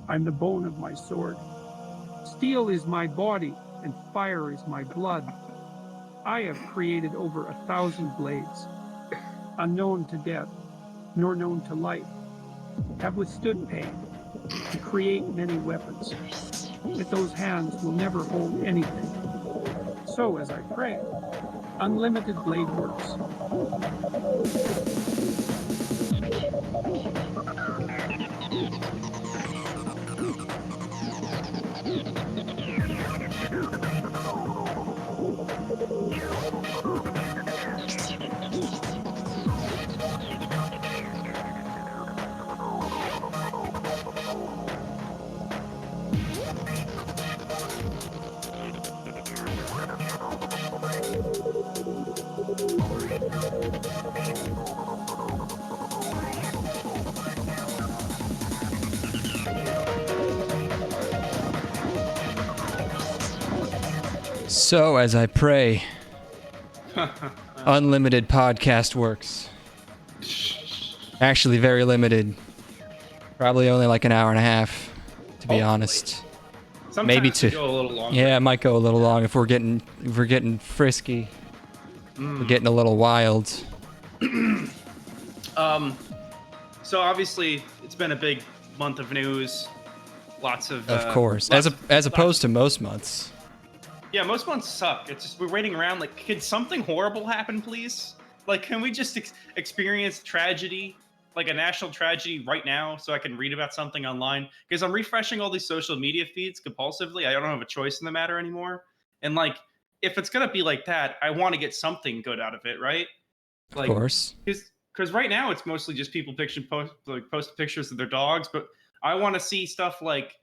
I'm the bone of my sword. Steel is my body, and fire is my blood. I have created over 1,000 blades, unknown to death, nor known to life, have withstood pain, to create many weapons. Yet those hands will never hold anything. So, as I pray, unlimited blade works. So, as I pray, unlimited podcast works. Actually, very limited. Probably only like an hour and a half, to be honest. Sometimes Maybe we two. go a little longer. Yeah, it might go a little long if we're getting frisky. We're getting a little wild. So obviously, it's been a big month of news. Lots of. Of course, lots as opposed to most months. Yeah, most months suck. It's just we're waiting around. Like, could something horrible happen, please? Like, can we just experience tragedy, like a national tragedy, right now, so I can read about something online? Because I'm refreshing all these social media feeds compulsively. I don't have a choice in the matter anymore. And like, if it's gonna be like that, I want to get something good out of it, right? Of Like, course. because right now it's mostly just people post pictures of their dogs, but I want to see stuff like,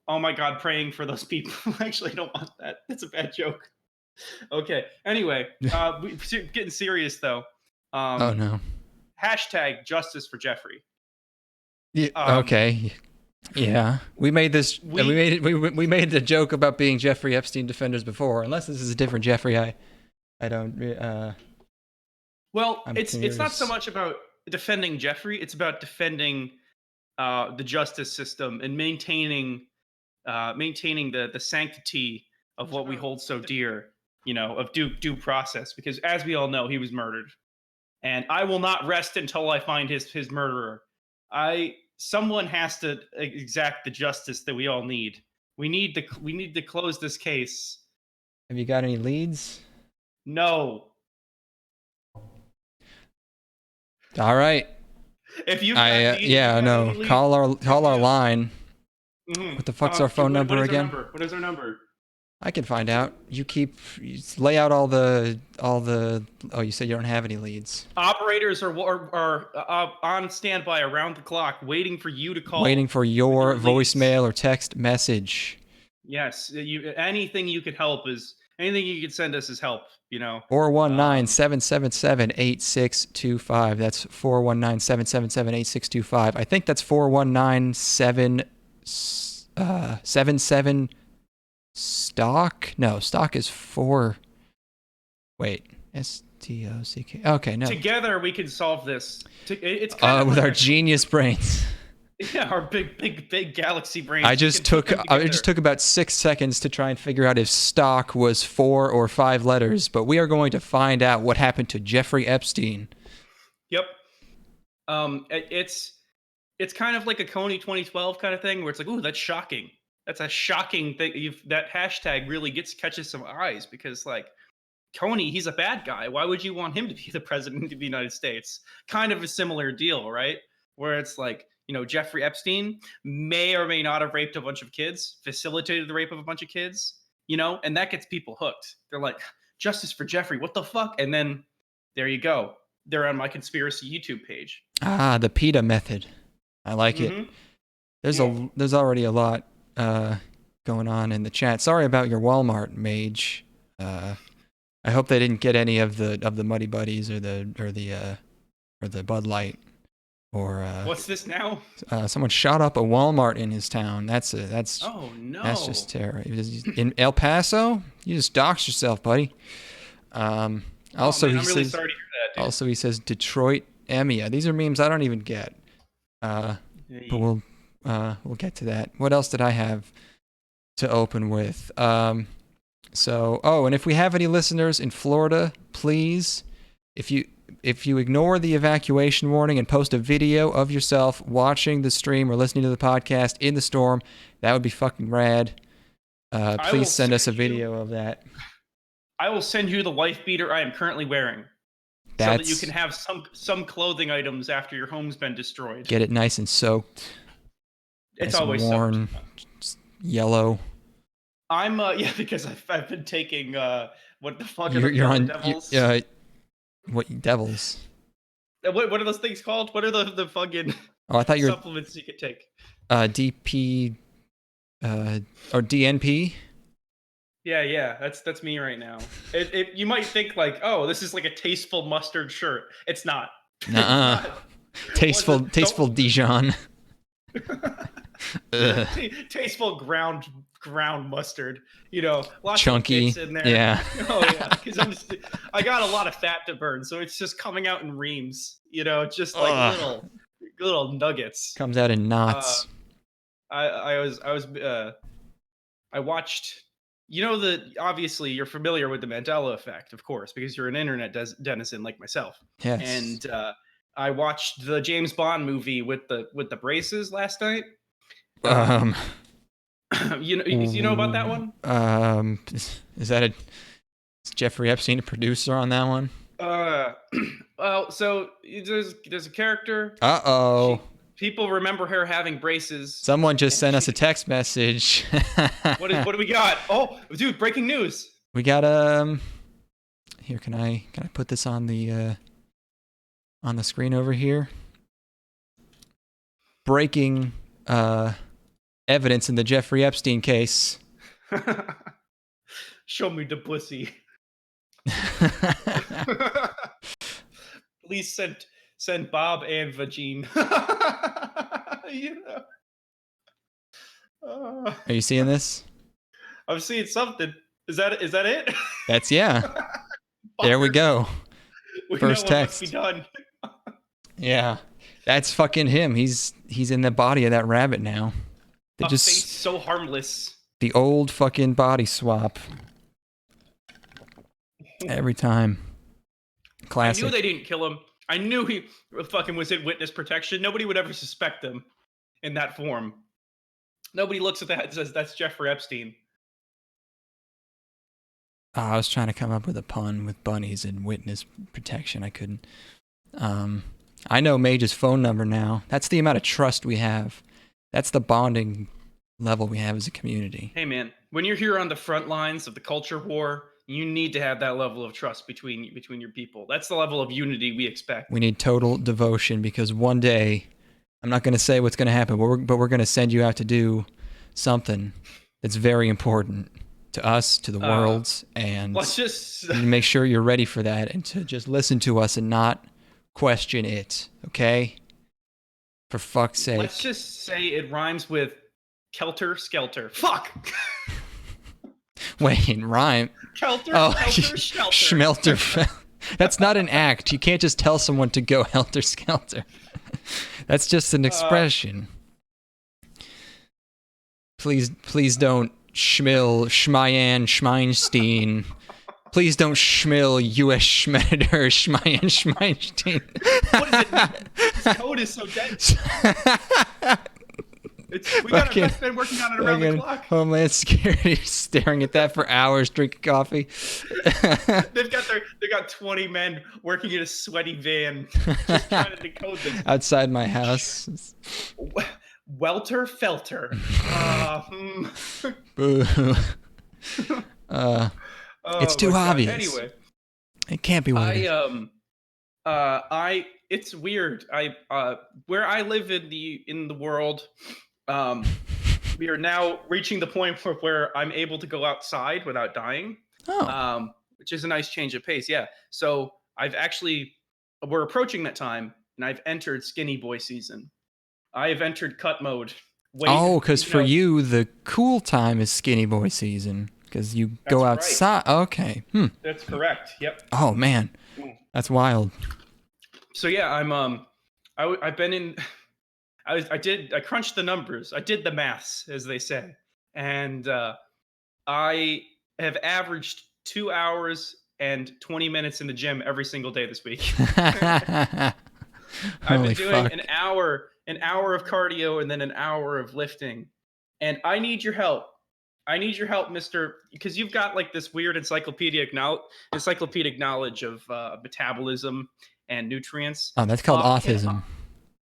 oh my god, praying for those people. Actually, I don't want that. That's a bad joke. Okay. Anyway, getting serious though. Oh no. Hashtag justice for Jeffrey. Yeah, okay. Yeah, we made this. We made the joke about being Jeffrey Epstein defenders before. Unless this is a different Jeffrey, I don't. Well, I'm it's not so curious. much about defending Jeffrey. It's about defending the justice system and maintaining the sanctity of what we hold so dear. You know, of due process. Because as we all know, he was murdered, and I will not rest until I find his murderer. Someone has to exact the justice that we all need. We need to close this case. Have you got any leads? No. All right. If you yeah, no. Call our line. Mm-hmm. What the fuck's our phone number what is again? What is our number? I can find out. You lay out all the. Oh, you said you don't have any leads. Operators are on standby around the clock, waiting for you to call. Waiting for your leads. voicemail or text message. Yes, anything you could help is anything you could send us is help. You know. 419-777-8625. That's 419-777-8625. I think that's 419-777 stock. No, stock is 4. Wait, STOCK. Okay, no. Together we can solve this. It's kind of with like our genius brains. Yeah, our big galaxy brains. I just took about 6 seconds to try and figure out if stock was 4 or 5 letters, but we are going to find out what happened to Jeffrey Epstein. Yep. It's kind of like a Coney 2012 kind of thing where it's like, ooh, that's shocking. That's a shocking thing. That hashtag really catches some eyes because like Coney, he's a bad guy. Why would you want him to be the president of the United States? Kind of a similar deal, right? Where it's like, you know, Jeffrey Epstein may or may not have raped a bunch of kids, facilitated the rape of a bunch of kids, you know, and that gets people hooked. They're like, justice for Jeffrey, what the fuck? And then there you go. They're on my conspiracy YouTube page. Ah, the PETA method. I like it. There's already a lot going on in the chat. Sorry about your Walmart, Mage. I hope they didn't get any of the Muddy Buddies or the Bud Light. Or what's this now? Someone shot up a Walmart in his town. That's oh no. That's just terrible. In El Paso, you just doxed yourself, buddy. Also, I'm he really says. Sorry to hear that, dude. Also, he says Detroit Emia. These are memes I don't even get. But we'll we'll get to that. What else did I have to open with? And if we have any listeners in Florida, please, if you ignore the evacuation warning and post a video of yourself watching the stream or listening to the podcast in the storm, that would be fucking rad. Please send us a video of that. I will send you the wife beater I am currently wearing. So that you can have some clothing items after your home's been destroyed. Get it nice and soaked. It's nice always worn, yellow. I'm because I've been taking what the fuck are you're on devils? What devils? What are those things called? What are the fucking I thought you were supplements you could take? DP or DNP. Yeah, that's me right now. You might think like, oh, this is like a tasteful mustard shirt. It's not. Nuh-uh. Tasteful Dijon. Tasteful ground mustard. Lots chunky of bits in there. Yeah. Oh yeah, because I got a lot of fat to burn, so it's just coming out in reams. Just like little nuggets. Comes out in knots. I watched. Obviously you're familiar with the Mandela effect, of course, because you're an internet denizen like myself. Yes. And I watched the James Bond movie with the braces last night. You know about that one? Is Jeffrey Epstein a producer on that one? Well, so there's a character. People remember her having braces. Someone just sent us a text message. What do we got? Oh, dude, breaking news. We got here, can I put this on the screen over here? Breaking evidence in the Jeffrey Epstein case. Show me the pussy. Please send Bob and Vagine. Are you seeing this? I'm seeing something. Is that it? That's There we go. First text. Must be done. Yeah, that's fucking him. He's in the body of that rabbit now. They face so harmless. The old fucking body swap. Every time. Classic. I knew they didn't kill him. I knew he fucking was in witness protection. Nobody would ever suspect him in that form. Nobody looks at that and says, that's Jeffrey Epstein. I was trying to come up with a pun with bunnies and witness protection. I couldn't. I know Mage's phone number now. That's the amount of trust we have. That's the bonding level we have as a community. Hey, man, when you're here on the front lines of the culture war, you need to have that level of trust between your people. That's the level of unity we expect. We need total devotion because one day, I'm not going to say what's going to happen, but we're going to send you out to do something that's very important to us, to the world, and let's just make sure you're ready for that and to just listen to us and not question it, okay? For fuck's sake. Let's just say it rhymes with Kelter Skelter. Fuck! Wait, rhyme? Kelter Skelter Shelter. Schmelter. That's not an act. You can't just tell someone to go helter skelter. That's just an expression. Please don't schmill Schmayan Schmeinstein. Please don't schmill U.S. Schmeder Schmayan Schmeinstein. What is it? This code is so dense. We've been working on it around the clock. Homeland Security staring at that for hours, drinking coffee. They've got 20 men working in a sweaty van just trying to decode this. Outside my house. Welter Felter. Boo. It's too obvious. Anyway, it can't be what it is. It's weird. Where I live in the world, we are now reaching the point where I'm able to go outside without dying. Which is a nice change of pace. Yeah. So we're approaching that time, and I've entered skinny boy season. I have entered cut mode. Because for you, the cool time is skinny boy season. Because you go outside. Right. Okay. That's correct. Yep. Oh man, that's wild. So yeah, I've been in. I crunched the numbers. I did the maths, as they say, and I have averaged 2 hours and 20 minutes in the gym every single day this week. I've been Holy doing fuck. an hour of cardio and then an hour of lifting. And I need your help. I need your help, Mister, because you've got like this weird encyclopedic knowledge of metabolism and nutrients. Oh, that's called Can autism.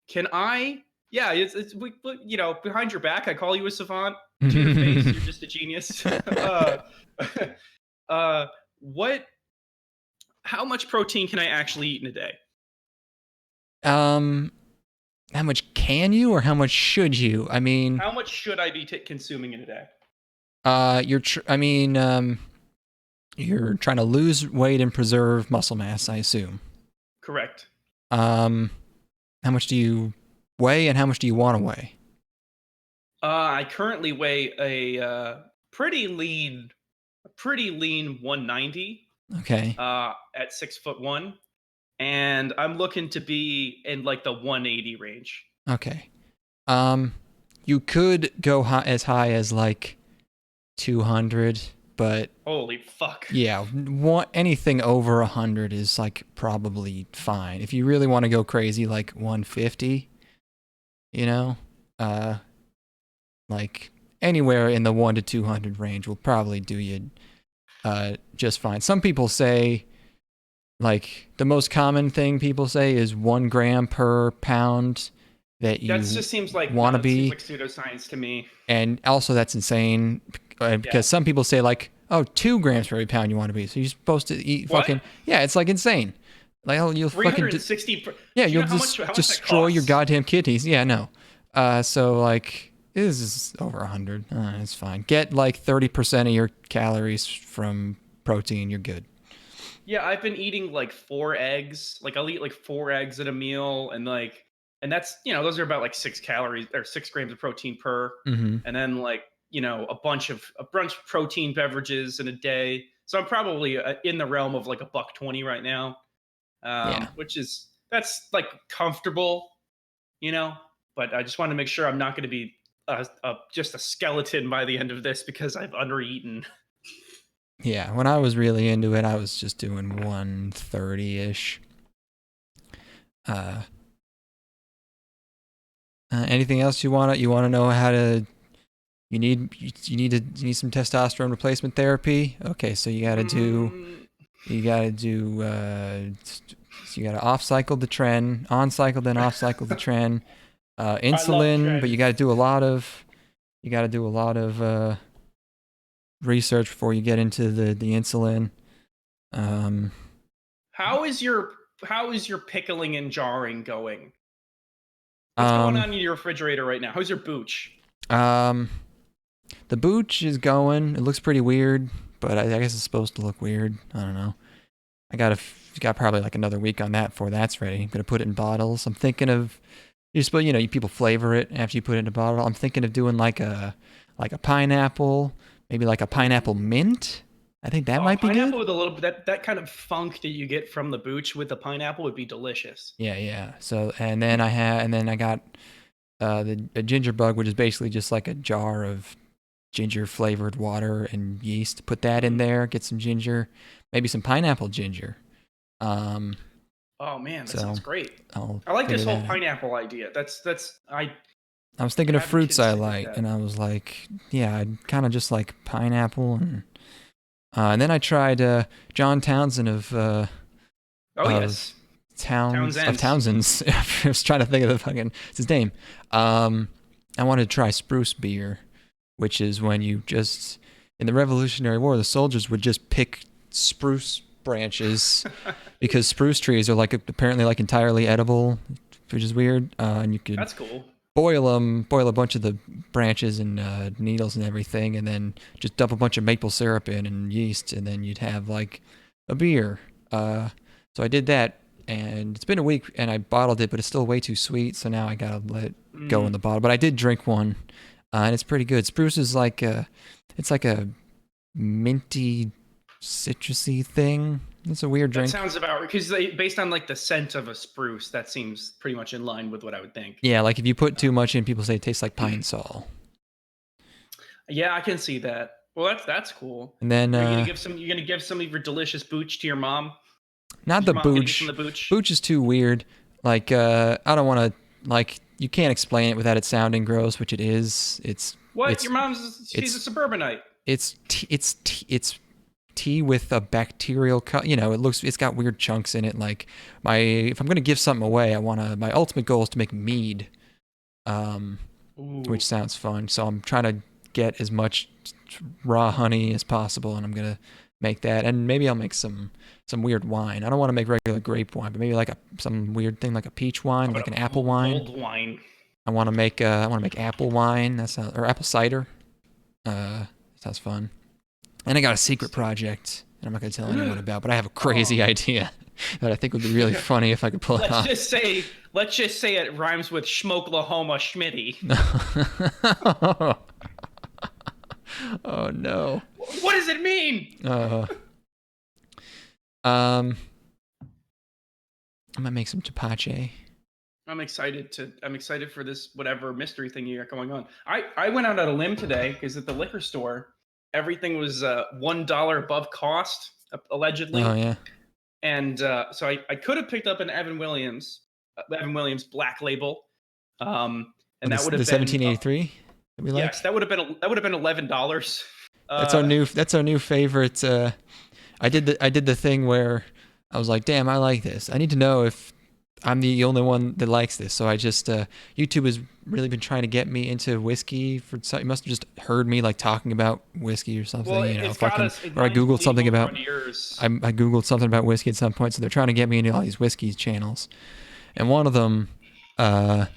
can I? Yeah, you know, behind your back, I call you a savant. To your face, you're just a genius. uh, what? How much protein can I actually eat in a day? How much can you or how much should you? I mean, How much should I be consuming in a day? you're trying to lose weight and preserve muscle mass, I assume. Correct. How much do you weigh and how much do you want to weigh? I currently weigh a pretty lean 190 Okay. at 6'1", and I'm looking to be in like the 180 range. Okay. You could go as high as like 200, but Holy fuck. yeah, anything over 100 is like probably fine. If you really want to go crazy, like 150, you know, like anywhere in the 1 to 200 range will probably do you just fine. Some people say, like, the most common thing people say is 1 gram per pound that you That just seems like want to be. seems like pseudoscience to me. And also that's insane because some people say like, oh, 2 grams per every pound you want to be. So you're supposed to eat fucking, yeah, it's like insane. Like, oh, you'll fucking, 360. yeah, you you'll know how just much that destroy your costs? goddamn kidneys. Yeah, no. So like, this is over 100. It's fine. Get like 30% of your calories from protein. You're good. Yeah, I've been eating like 4 eggs. Like I'll eat like 4 eggs at a meal, and that's, you know, those are about like 6 calories or 6 grams of protein per. Mm-hmm. And then like, you know, a bunch of protein beverages in a day. So I'm probably in the realm of like $1.20 right now, Yeah. that's like comfortable, you know. But I just want to make sure I'm not going to be just a skeleton by the end of this because I've undereaten. Yeah, when I was really into it, I was just doing 130-ish. Anything else you want to know how to? You need some testosterone replacement therapy. Okay, so you got to off cycle the tren, on cycle then off cycle the tren. Insulin, but you got to do a lot of research before you get into the insulin. How is your pickling and jarring going? What's going on in your refrigerator right now? How's your booch? The booch is going. It looks pretty weird, but I guess it's supposed to look weird. I don't know. I got probably like another week on that before that's ready. I'm gonna put it in bottles. I'm thinking of people flavor it after you put it in a bottle. I'm thinking of doing like a pineapple, maybe like a pineapple mint. I think that might be good. Pineapple with a little bit that kind of funk that you get from the booch with the pineapple would be delicious. Yeah. So and then I got a ginger bug, which is basically just like a jar of ginger flavored water and yeast. Put that in there. Get some ginger, maybe some pineapple ginger. Oh man, that sounds great. I like this whole pineapple idea. I was thinking of fruits I like, and I was like, yeah, I'd kind of just like pineapple, and then I tried John Townsend of Townsend's. I was trying to think of it's his name. I wanted to try spruce beer, which is when you just, in the Revolutionary War, the soldiers would just pick spruce branches because spruce trees are apparently entirely edible, which is weird. And you could that's cool. boil a bunch of the branches and needles and everything, and then just dump a bunch of maple syrup in and yeast, and then you'd have like a beer. So I did that, and it's been a week, and I bottled it, but it's still way too sweet, so now I gotta let it go in the bottle. But I did drink one, and it's pretty good. Spruce is it's like a minty, citrusy thing. It's a weird That drink. sounds about because based on like the scent of a spruce, that seems pretty much in line with what I would think. Yeah, like if you put too much in, people say it tastes like pine sol. Yeah, I can see that. Well, that's cool. And then Are you gonna give some? You're gonna give some of your delicious booch to your mom? not Is the your mom gonna get booch. some of the booch? Booch is too weird. Like I don't want to like you can't explain it without it sounding gross, which it is. It's What? It's, Your mom's? She's a suburbanite. it's tea with a bacterial you know, it's got weird chunks in it. Like if I'm gonna give something away, my ultimate goal is to make mead, which sounds fun. So I'm trying to get as much raw honey as possible, and I'm gonna make that, and maybe I'll make some weird wine. I don't want to make regular grape wine, but maybe like some weird thing like a peach wine, like an apple wine. Old wine. I want to make apple wine. Or apple cider. Sounds fun. And I got a secret project that I'm not gonna tell anyone about, but I have a crazy idea that I think would be really funny if I could pull it off. Let's just say it rhymes with Schmoklahoma Schmitty. Oh no. What does it mean? I'm gonna make some tapache. I'm excited for this whatever mystery thing you got going on. I went out on a limb today because at the liquor store everything was $1 above cost allegedly. Oh yeah. And so I could have picked up an Evan Williams Black Label, and that would have the been 1783. That we like? Yes, that would have been $11. That's our new favorite. I did the thing where I was like, damn, I like this. I need to know if I'm the only one that likes this. So I just YouTube has really been trying to get me into whiskey. You must have just heard me like talking about whiskey or something. Well, you know, or I googled something about. I googled something about whiskey at some point. So they're trying to get me into all these whiskey channels, and one of them, I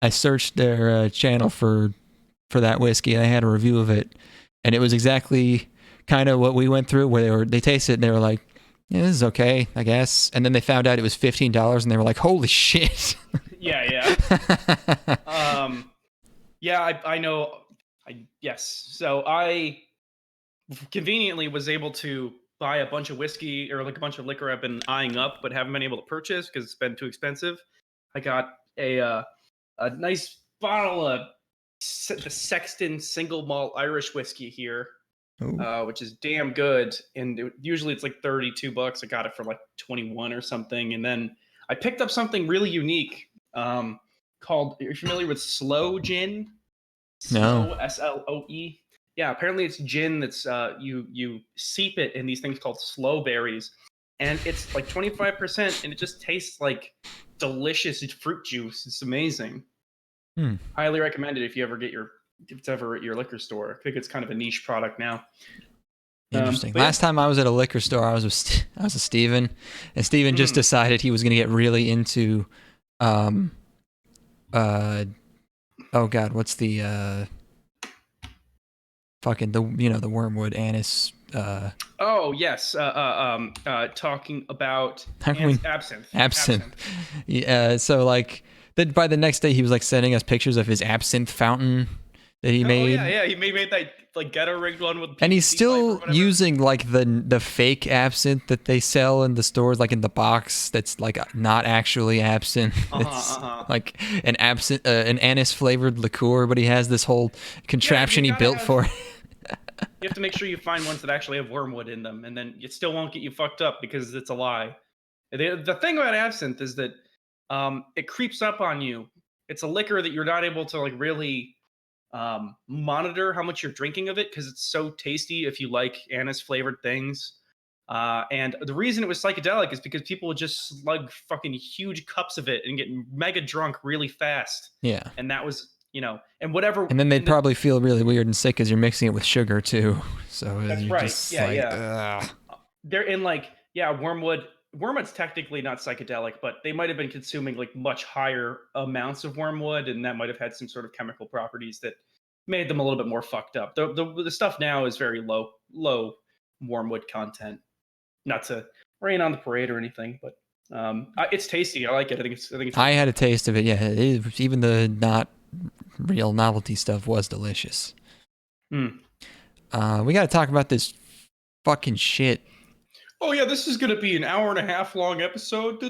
searched their channel for that whiskey. And I had a review of it, and it was exactly kind of what we went through, where they tasted it and they were like, yeah, this is okay, I guess. And then they found out it was $15 and they were like, holy shit. Yeah. I know. Yes. So I conveniently was able to buy a bunch of whiskey or like a bunch of liquor I've been eyeing up but haven't been able to purchase because it's been too expensive. I got a nice bottle of the Sexton single malt Irish whiskey here, which is damn good. And usually it's like $32. I got it for like 21 or something. And then I picked up something really unique called. Are you familiar with Sloe Gin? No. Sloe. Yeah, apparently it's gin that's you seep it in these things called sloe berries, and it's like 25%, and it just tastes like delicious fruit juice. It's amazing. Highly recommend it if it's ever at your liquor store. I think it's kind of a niche product now. Interesting. Last time I was at a liquor store, I was with Steven, and Steven just decided he was going to get really into oh god, what's the the wormwood anise. Oh yes, talking about absinthe. Absinthe. Yeah. So like, then by the next day, he was like sending us pictures of his absinthe fountain that he made. Yeah. He made that like ghetto rigged one with. And he's still using like the fake absinthe that they sell in the stores, like in the box. That's like not actually absinthe. It's like an anise flavored liqueur, but he has this whole contraption he built for it. You have to make sure you find ones that actually have wormwood in them, and then it still won't get you fucked up because it's a lie. The thing about absinthe is that it creeps up on you. It's a liquor that you're not able to like really monitor how much you're drinking of it because it's so tasty if you like anise flavored things. And the reason it was psychedelic is because people would just slug fucking huge cups of it and get mega drunk really fast. Yeah. And that was, and whatever. And then they'd probably feel really weird and sick because you're mixing it with sugar too. So that's you're right. Just Yeah. They're in wormwood. Wormwood's technically not psychedelic, but they might have been consuming like much higher amounts of wormwood, and that might have had some sort of chemical properties that made them a little bit more fucked up. The stuff now is very low wormwood content. Not to rain on the parade or anything, but it's tasty. I like it. I think it's. I had a taste of it. Yeah, even the not real novelty stuff was delicious. We got to talk about this fucking shit. Oh yeah, this is gonna be an hour and a half long episode.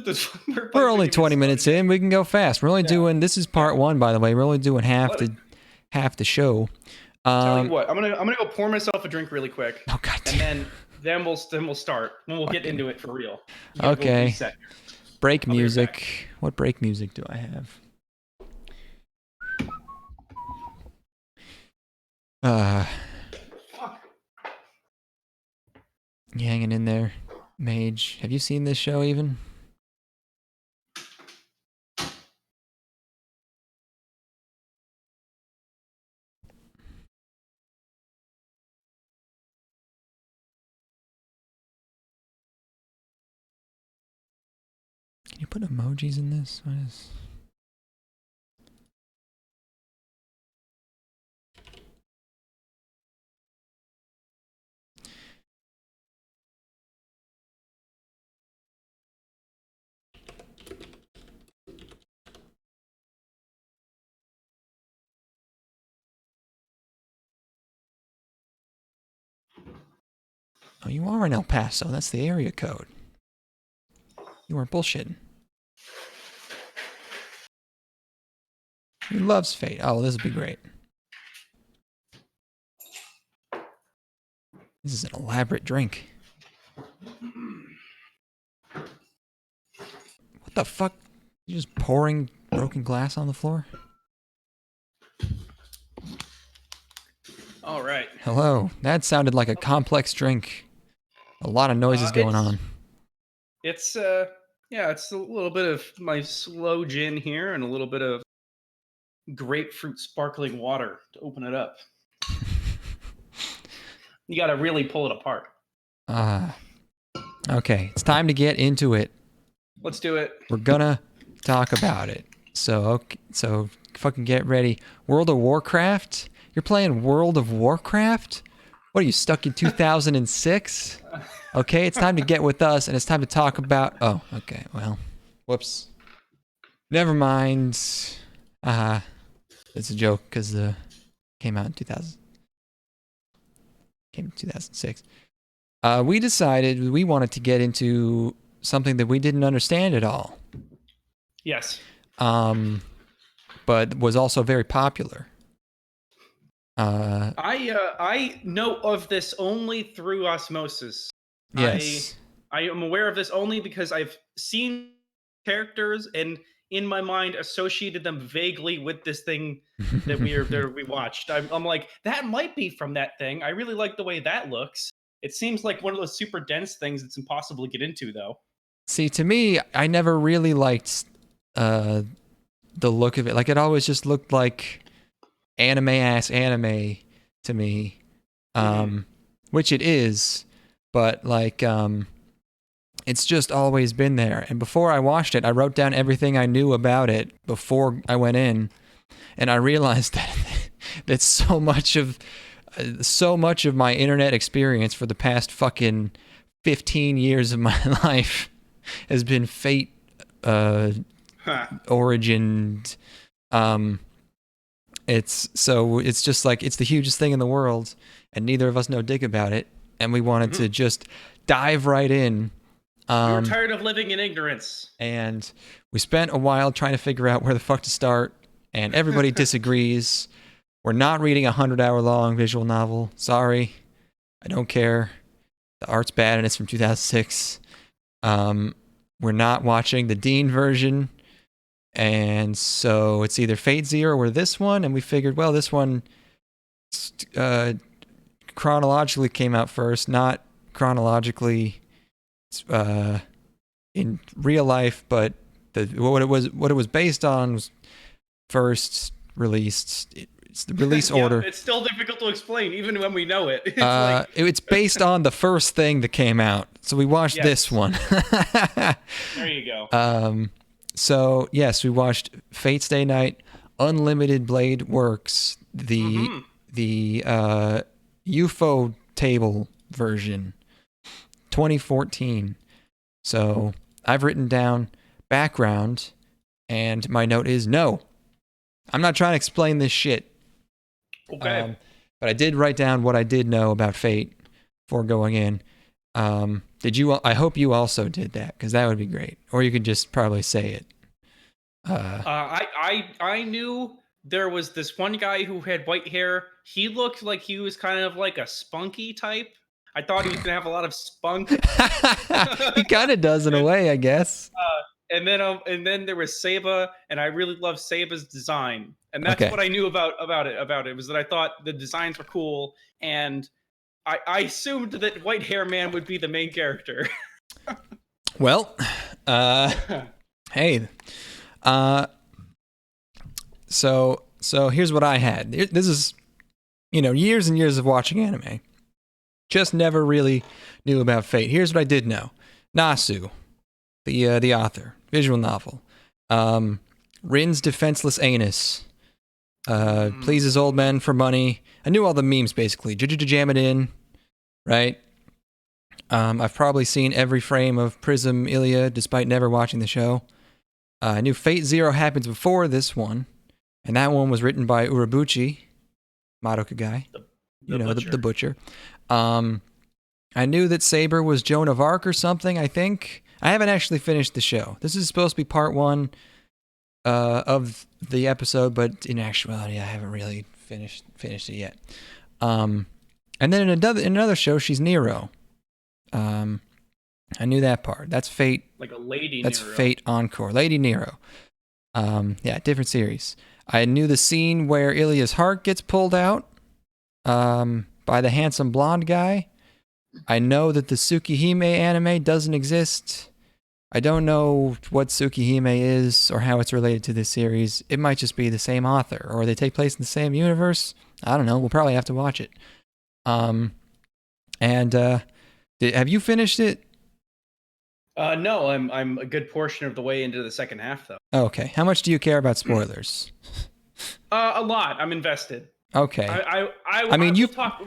We're only 20 minutes in. We can go fast. We're only doing. This is part 1, by the way. We're only doing half the show. Tell you what, I'm gonna go pour myself a drink really quick. Oh god. And then we'll start. Then we'll get into it for real. Okay. Break music. What break music do I have? Fuck. You hanging in there, Mage? Have you seen this show even? Can you put emojis in this? What is... Oh, you are in El Paso. That's the area code. You weren't bullshitting. He loves Fate. Oh, this will be great. This is an elaborate drink. What the fuck? You just pouring broken glass on the floor? All right. Hello. That sounded like a complex drink. A lot of noises going on. It's it's a little bit of my slow gin here and a little bit of grapefruit sparkling water to open it up. You got to really pull it apart. Okay, it's time to get into it. Let's do it. We're gonna talk about it. So fucking get ready. World of Warcraft? You're playing World of Warcraft? What are you, stuck in 2006? Okay, it's time to get with us, and it's time to talk about... Oh, okay, well, whoops. Never mind. It's a joke, because came out in 2000. Came in 2006. We decided we wanted to get into something that we didn't understand at all. Yes. But was also very popular. I know of this only through osmosis. Yes. I am aware of this only because I've seen characters and in my mind associated them vaguely with this thing that we watched. I'm like, that might be from that thing. I really like the way that looks. It seems like one of those super dense things that's impossible to get into, though. See, to me, I never really liked the look of it. Like, it always just looked like anime-ass anime to me, which it is, but like it's just always been there. And before I watched it, I wrote down everything I knew about it before I went in, and I realized that so much of my internet experience for the past fucking 15 years of my life has been Fate origined. It's just like, it's the hugest thing in the world, and neither of us know dick about it, and we wanted to just dive right in. We're tired of living in ignorance. And we spent a while trying to figure out where the fuck to start, and everybody disagrees. We're not reading a 100-hour-long visual novel. Sorry. I don't care. The art's bad and it's from 2006. We're not watching the Dean version. And so it's either Fate Zero or this one, and we figured, well, this one chronologically came out first, not chronologically in real life, but what it was based on was first released. It's the release order. It's still difficult to explain, even when we know it. It's based on the first thing that came out, so we watched this one. There you go. So yes, we watched Fate Stay Night, Unlimited Blade Works, the UFO table version, 2014. So I've written down background, and my note is no. I'm not trying to explain this shit. Okay. But I did write down what I did know about Fate before going in. Did you? I hope you also did that, because that would be great. Or you could just probably say it. I knew there was this one guy who had white hair. He looked like he was kind of like a spunky type. I thought he was gonna have a lot of spunk. He kind of does in a way, I guess. And then there was Saba, and I really loved Saba's design, and that's Okay. what I knew about it was that I thought the designs were cool, and I assumed that White Hair Man would be the main character. Well, hey, so here's what I had. This is, years and years of watching anime. Just never really knew about Fate. Here's what I did know. Nasu, the author, visual novel. Rin's defenseless anus. Pleases old men for money. I knew all the memes, basically. Jam it in, right? I've probably seen every frame of Prism Ilya, despite never watching the show. I knew Fate Zero happens before this one, and that one was written by Urabuchi, Madoka guy. The butcher. I knew that Saber was Joan of Arc or something, I think. I haven't actually finished the show. This is supposed to be part one of the episode, but in actuality, I haven't really finished it yet. And then in another show, she's Nero. I knew that part. That's Fate. Like a lady. That's Nero. Fate Encore. Lady Nero. Yeah, different series. I knew the scene where Ilya's heart gets pulled out by the handsome blonde guy. I know that the Tsukihime anime doesn't exist. I don't know what Tsukihime is or how it's related to this series. It might just be the same author, or they take place in the same universe. I don't know. We'll probably have to watch it. Have you finished it? No, I'm a good portion of the way into the second half, though. Oh, okay. How much do you care about spoilers? A lot. I'm invested. Okay. I mean,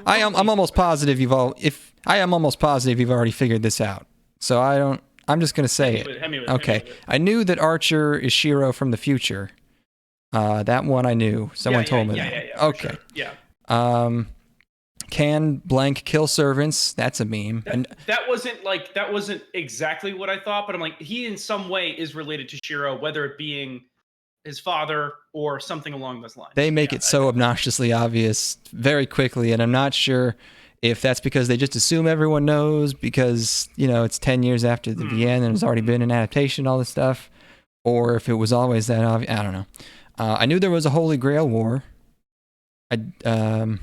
I'm almost positive you've already figured this out. So I'm just gonna say it. Okay. I knew that Archer is Shiro from the future. That one I knew. Someone told me that. Yeah, okay. Sure. Yeah. Can blank kill servants? That's a meme. That wasn't exactly what I thought, but I'm like, he in some way is related to Shiro, whether it being his father or something along those lines. They make it so obnoxiously obvious very quickly, and I'm not sure if that's because they just assume everyone knows because, it's 10 years after the VN and there's already been an adaptation, all this stuff, or if it was always that obvious. I don't know. I knew there was a Holy Grail War. That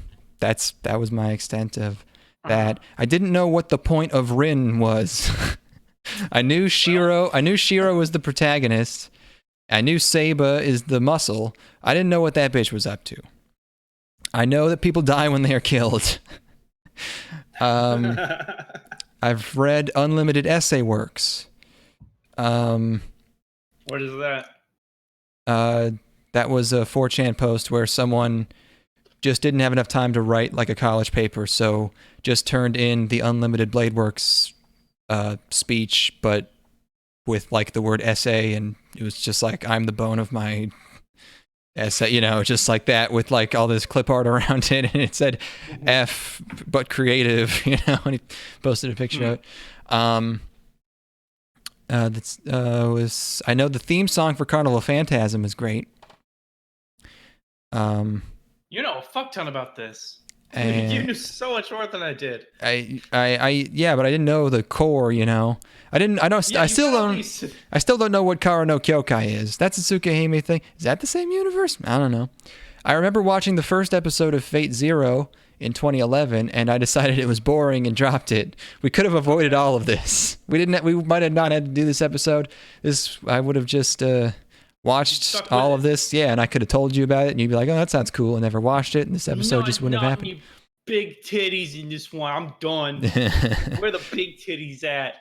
was my extent of that. I didn't know what the point of Rin was. I knew Shiro was the protagonist. I knew Saba is the muscle. I didn't know what that bitch was up to. I know that people die when they are killed. I've read Unlimited Essay Works. What is that? That was a 4chan post where someone just didn't have enough time to write like a college paper, so just turned in the Unlimited Blade Works speech, but with like the word essay, and it was just like, I'm the bone of my essay, just like that, with like all this clip art around it, and it said F but creative, and he posted a picture of it. I know the theme song for Carnival Phantasm is great. You know a fuck ton about this. And you knew so much more than I did. Yeah, but I didn't know the core, I still don't know what Kara no Kyokai is. That's a Tsukihime thing. Is that the same universe? I don't know. I remember watching the first episode of Fate Zero in 2011, and I decided it was boring and dropped it. We could have avoided all of this. We might have not had to do this episode. I would have just watched all of this, and I could have told you about it, and you'd be like, "Oh, that sounds cool," and never watched it, and this episode just wouldn't have happened. You big titties in this one. I'm done. Where the big titties at?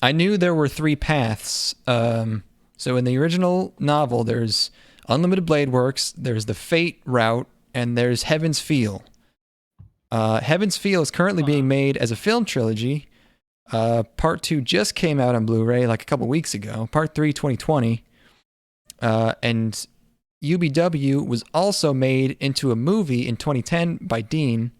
I knew there were 3 paths. So in the original novel, there's Unlimited Blade Works, there's the Fate route, and there's Heaven's Feel. Heaven's Feel is currently being made as a film trilogy. Part 2 just came out on Blu-ray like a couple weeks ago. Part 3, 2020. And UBW was also made into a movie in 2010 by Dean.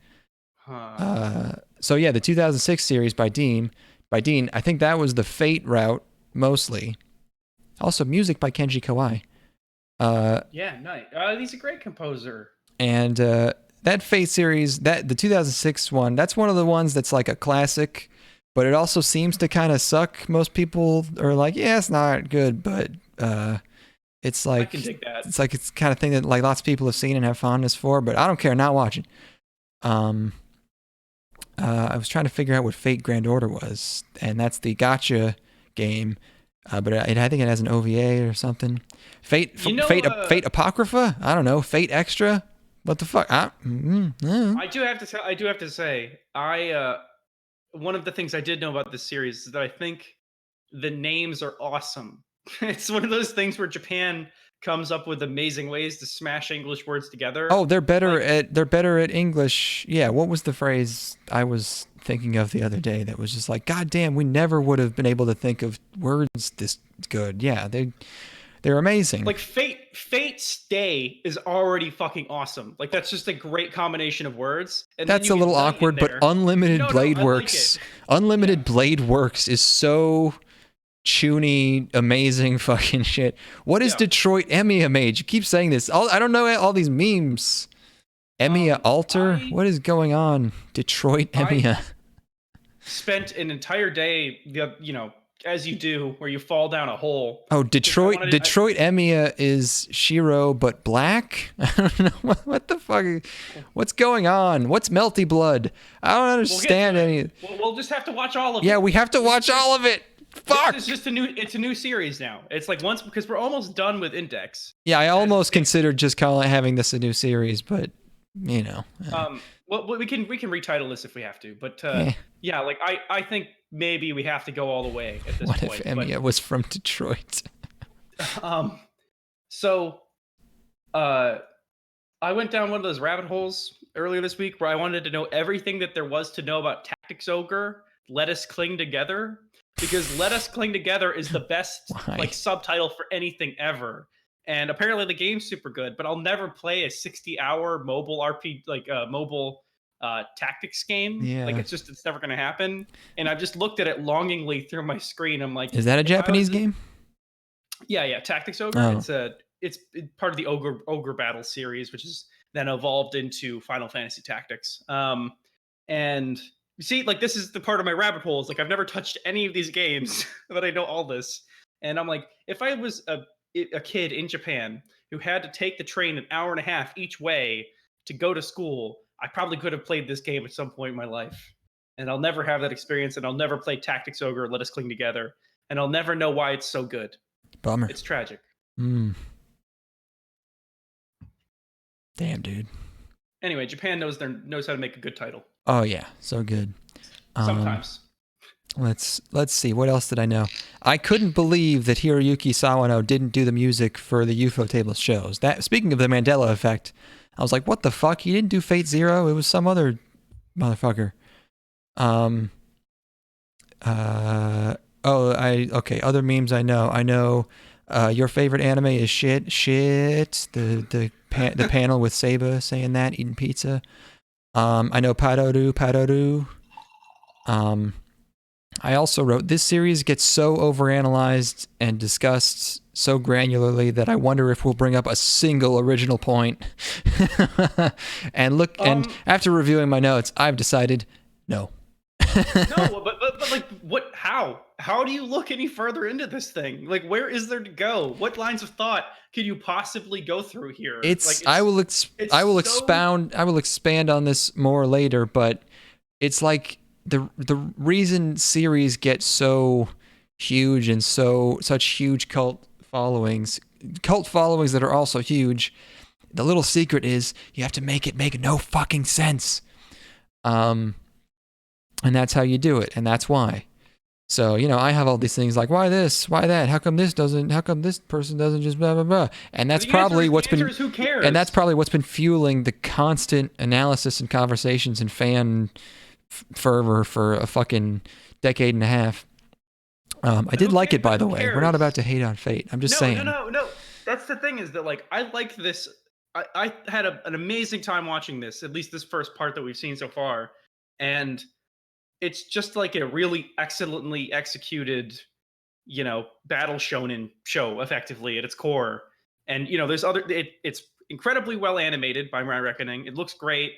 So yeah, the 2006 series by Dean. I think that was the Fate route mostly. Also, music by Kenji Kawai. Yeah, nice. He's a great composer. And that Fate series, the 2006 one, that's one of the ones that's like a classic, but it also seems to kind of suck. Most people are like, yeah, it's not good, but it's like, I can dig that. it's like it's kind of thing that like lots of people have seen and have fondness for, but I don't care, not watching. I was trying to figure out what Fate Grand Order was, and that's the gotcha game, but I think it has an OVA or something. Fate Apocrypha? I don't know. Fate Extra? What the fuck? I do have to say, one of the things I did know about this series is that I think the names are awesome. It's one of those things where Japan comes up with amazing ways to smash English words together. Oh, they're better at English. Yeah, what was the phrase I was thinking of the other day that was just like, God damn, we never would have been able to think of words this good. Yeah, they're amazing. Like Fate Stay is already fucking awesome. Like that's just a great combination of words. And that's a little awkward, but Unlimited Blade Works. Unlimited Blade Works is so chuny, amazing fucking shit. What is Detroit Emiya Mage? You keep saying this. I don't know all these memes. Emiya Alter? What is going on? Detroit Emiya. Spent an entire day, as you do, where you fall down a hole. Oh, Detroit Emiya is Shiro, but black? I don't know. What the fuck? What's going on? What's Melty Blood? I don't understand any. We'll just have to watch all of it. Yeah, we have to watch all of it. Fuck! It's just a new series now. It's like because we're almost done with Index. Yeah, I almost considered just having this a new series, but you know. Well, we can retitle this if we have to, but yeah, like I think maybe we have to go all the way at this point. What if Emiya was from Detroit? So, I went down one of those rabbit holes earlier this week where I wanted to know everything that there was to know about Tactics Ogre. Let Us Cling Together. Because Let Us Cling Together is the best like subtitle for anything ever. And apparently the game's super good, but I'll never play a 60-hour mobile mobile tactics game. Yeah. Like it's never gonna happen. And I've just looked at it longingly through my screen. I'm like, is that a Japanese game? Yeah, Tactics Ogre. Oh. It's part of the Ogre Battle series, which is then evolved into Final Fantasy Tactics. And you see, like, this is the part of my rabbit hole. Is like I've never touched any of these games, but I know all this. And I'm like, if I was a kid in Japan who had to take the train an hour and a half each way to go to school, I probably could have played this game at some point in my life. And I'll never have that experience, and I'll never play Tactics Ogre, Let Us Cling Together, and I'll never know why it's so good. Bummer. It's tragic. Damn, dude. Anyway, Japan knows how to make a good title. Oh yeah, so good. Sometimes. Let's see. What else did I know? I couldn't believe that Hiroyuki Sawano didn't do the music for the UFO Table shows. That, speaking of the Mandela effect, I was like, what the fuck? He didn't do Fate Zero? It was some other motherfucker. Other memes I know. I know your favorite anime is shit. The panel with Saba saying that, eating pizza. I know Padoru. I also wrote, this series gets so overanalyzed and discussed so granularly that I wonder if we'll bring up a single original point. And and after reviewing my notes, I've decided no. No, but like, what? How do you look any further into this thing? Like, where is there to go? What lines of thought could you possibly go through here? I will expand on this more later, but it's like the reason series get so huge and such huge cult followings that are also huge. The little secret is you have to make it make no fucking sense. And that's how you do it, and that's why. So, I have all these things like, why this? Why that? How come this person doesn't just blah, blah, blah? And that's probably who cares? And that's probably what's been fueling the constant analysis and conversations and fan fervor for a fucking decade and a half. I did like it, by the way. We're not about to hate on Fate. I'm just saying. No. That's the thing, is that, like, I like this. I had an amazing time watching this, at least this first part that we've seen so far. And it's just like a really excellently executed, battle shonen show effectively at its core. And there's it's incredibly well animated by my reckoning. It looks great.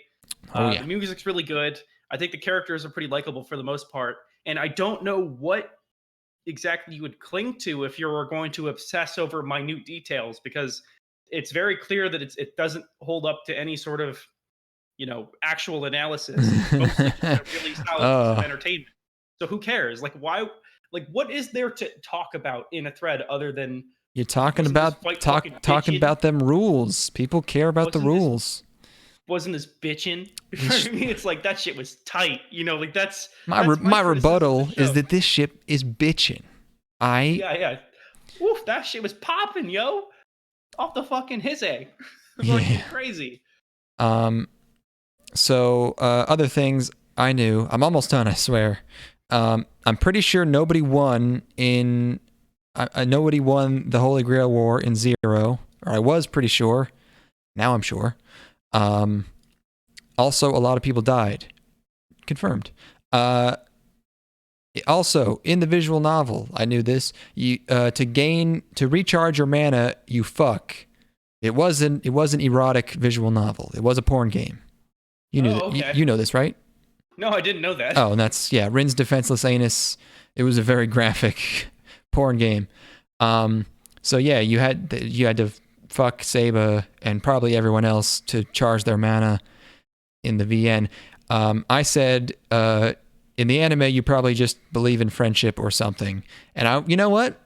Oh yeah. The music's really good. I think the characters are pretty likable for the most part. And I don't know what exactly you would cling to if you're going to obsess over minute details, because it's very clear that it doesn't hold up to any sort of actual analysis. It's mostly just a really solid piece of entertainment. So who cares? Like, why? Like, what is there to talk about in a thread other than you're talking about talking about them rules? People care about the rules. Wasn't this bitching? I mean, it's like that shit was tight. Like that's my rebuttal is that this ship is bitching. Yeah. Oof, that shit was popping, yo. Off the fucking his egg. Fucking crazy. So other things I knew. I'm almost done, I swear. I'm pretty sure nobody won in. Nobody won the Holy Grail War in Zero, or I was pretty sure. Now I'm sure. Also, a lot of people died. Confirmed. Also, in the visual novel, I knew this. You to recharge your mana, you fuck. It wasn't erotic visual novel. It was a porn game. You knew okay. You know this, right? No, I didn't know that. Oh, and that's Rin's defenseless anus. It was a very graphic porn game. So yeah, you had to fuck Saba and probably everyone else to charge their mana in the VN. I said in the anime you probably just believe in friendship or something. And you know what?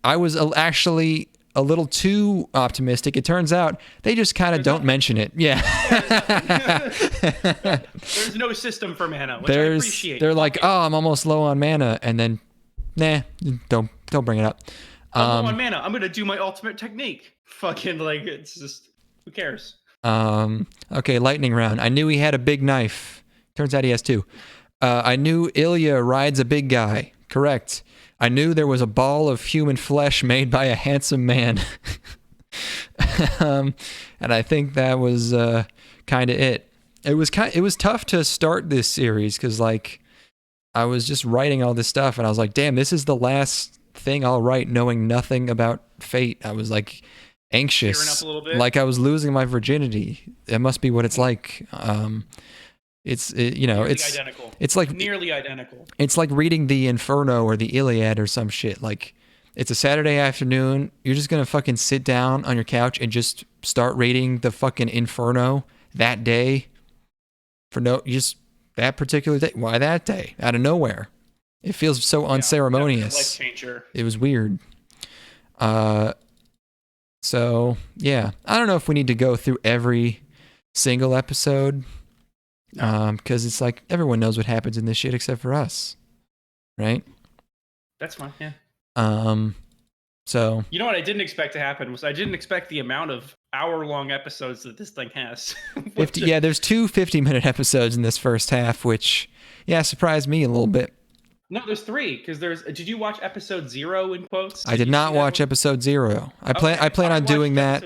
I was actually a little too optimistic. It turns out they just kind of don't mention it. Yeah. There's no system for mana, which I appreciate. They're like, oh, I'm almost low on mana, and then, nah, don't bring it up. I'm low on mana. I'm gonna do my ultimate technique. Fucking it's just, who cares? Okay, lightning round. I knew he had a big knife. Turns out he has two. I knew Ilya rides a big guy. Correct. I knew there was a ball of human flesh made by a handsome man. And I think that was kind of it. It was tough to start this series because I was just writing all this stuff and I was like, damn, this is the last thing I'll write knowing nothing about Fate. I was anxious, tearing up a little bit. like I was losing my virginity. It must be what it's like. It's identical. It's nearly identical. It's like reading the Inferno or the Iliad or some shit. It's a Saturday afternoon. You're just gonna fucking sit down on your couch and just start reading the fucking Inferno that day. Just that particular day. Why that day? Out of nowhere. It feels so unceremonious. Life changer. It was weird. So yeah, I don't know if we need to go through every single episode. Because it's everyone knows what happens in this shit except for us, right? That's fine, yeah. So you know what I didn't expect to happen was I didn't expect the amount of hour-long episodes that this thing has. 50, yeah, there's 2 50-minute episodes in this first half, which surprised me a little bit. No, there's 3 because did you watch episode 0 in quotes? I did not watch episode 0. I plan on doing that.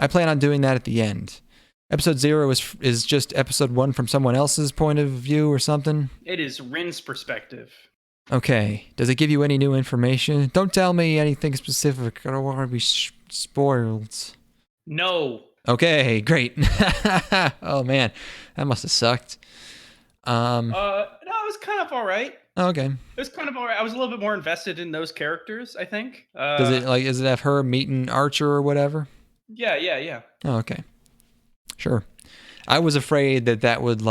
I plan on doing that at the end. Episode 0 is just episode 1 from someone else's point of view or something? It is Rin's perspective. Okay. Does it give you any new information? Don't tell me anything specific. I don't want to be spoiled. No. Okay, great. Oh, man. That must have sucked. No, it was kind of all right. Okay. It was kind of all right. I was a little bit more invested in those characters, I think. Does it have her meeting Archer or whatever? Yeah. Oh, okay. Sure. I was afraid that would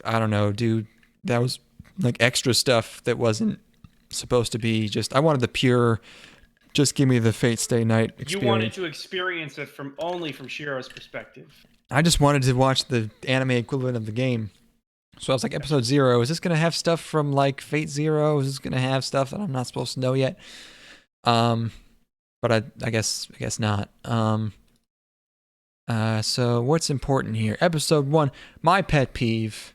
I don't know, dude. That was extra stuff that wasn't supposed to be I wanted the pure, just give me the Fate Stay Night experience. You wanted to experience it only from Shiro's perspective. I just wanted to watch the anime equivalent of the game. So I was like, episode 0, is this going to have stuff from Fate Zero? Is this going to have stuff that I'm not supposed to know yet? But I guess not. So what's important here? Episode 1, my pet peeve.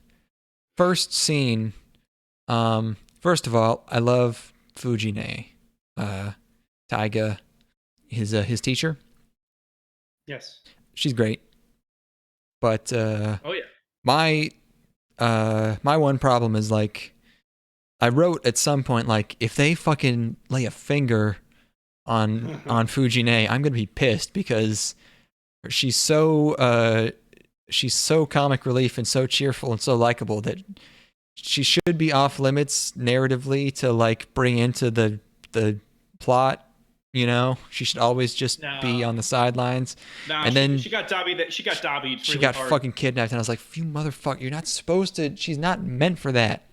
First scene. First of all, I love Fujine. Taiga, his teacher. Yes. She's great. But Oh yeah. my my one problem is like I wrote at some point like if they fucking lay a finger on Fujine, I'm gonna be pissed because she's so comic relief and so cheerful and so likable that she should be off limits narratively to like bring into the plot. You know, she should always just be No, on the sidelines. no, And then she got Dobby. She got Dobby she really got hard. fucking kidnapped, and I was like, "You motherfucker! You're not supposed to. She's not meant for that."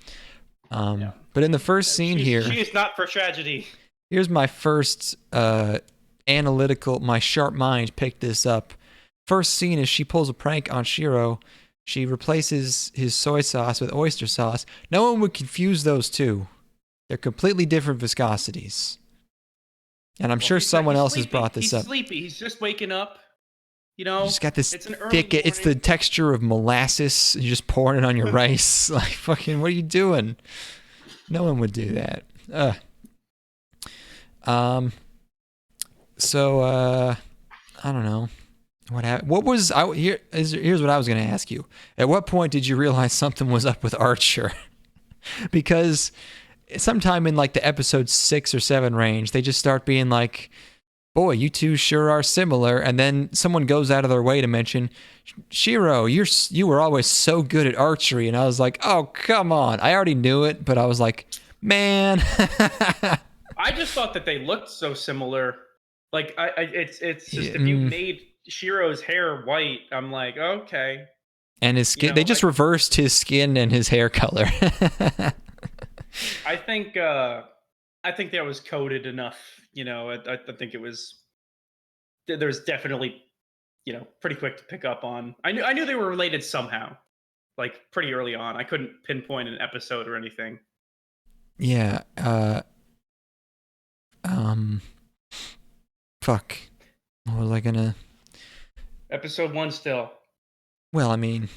Yeah. But in the first scene She here, is not for tragedy. here's my first analytical. My sharp mind picked this up. First scene is she pulls a prank on Shiro. She replaces his soy sauce with oyster sauce. No one would confuse those two. They're completely different viscosities. And I'm sure someone else has brought this up. He's sleepy. He's just waking up. You know, You just got this it's an early thick. It's the morning. texture of molasses. You're just pouring it on your rice. Like fucking, what are you doing? No one would do that. So I don't know what happened. What was here's what I was going to ask you. At what point did you realize something was up with Archer? Because sometime in like the episode 6 or 7 range, they just start being like, boy, you two sure are similar. And then someone goes out of their way to mention, Shiro, you were always so good at archery. And I was like, oh, come on. I already knew it, but I was like, man. I just thought that they looked so similar. Like it's just if you made Shiro's hair white, I'm like, okay. And his skin, they just reversed his skin and his hair color. I think that was coded enough. You know, I think it was. There's definitely, pretty quick to pick up on. I knew they were related somehow, like pretty early on. I couldn't pinpoint an episode or anything. Yeah. Fuck. What was I gonna? Episode 1 still. Well, I mean.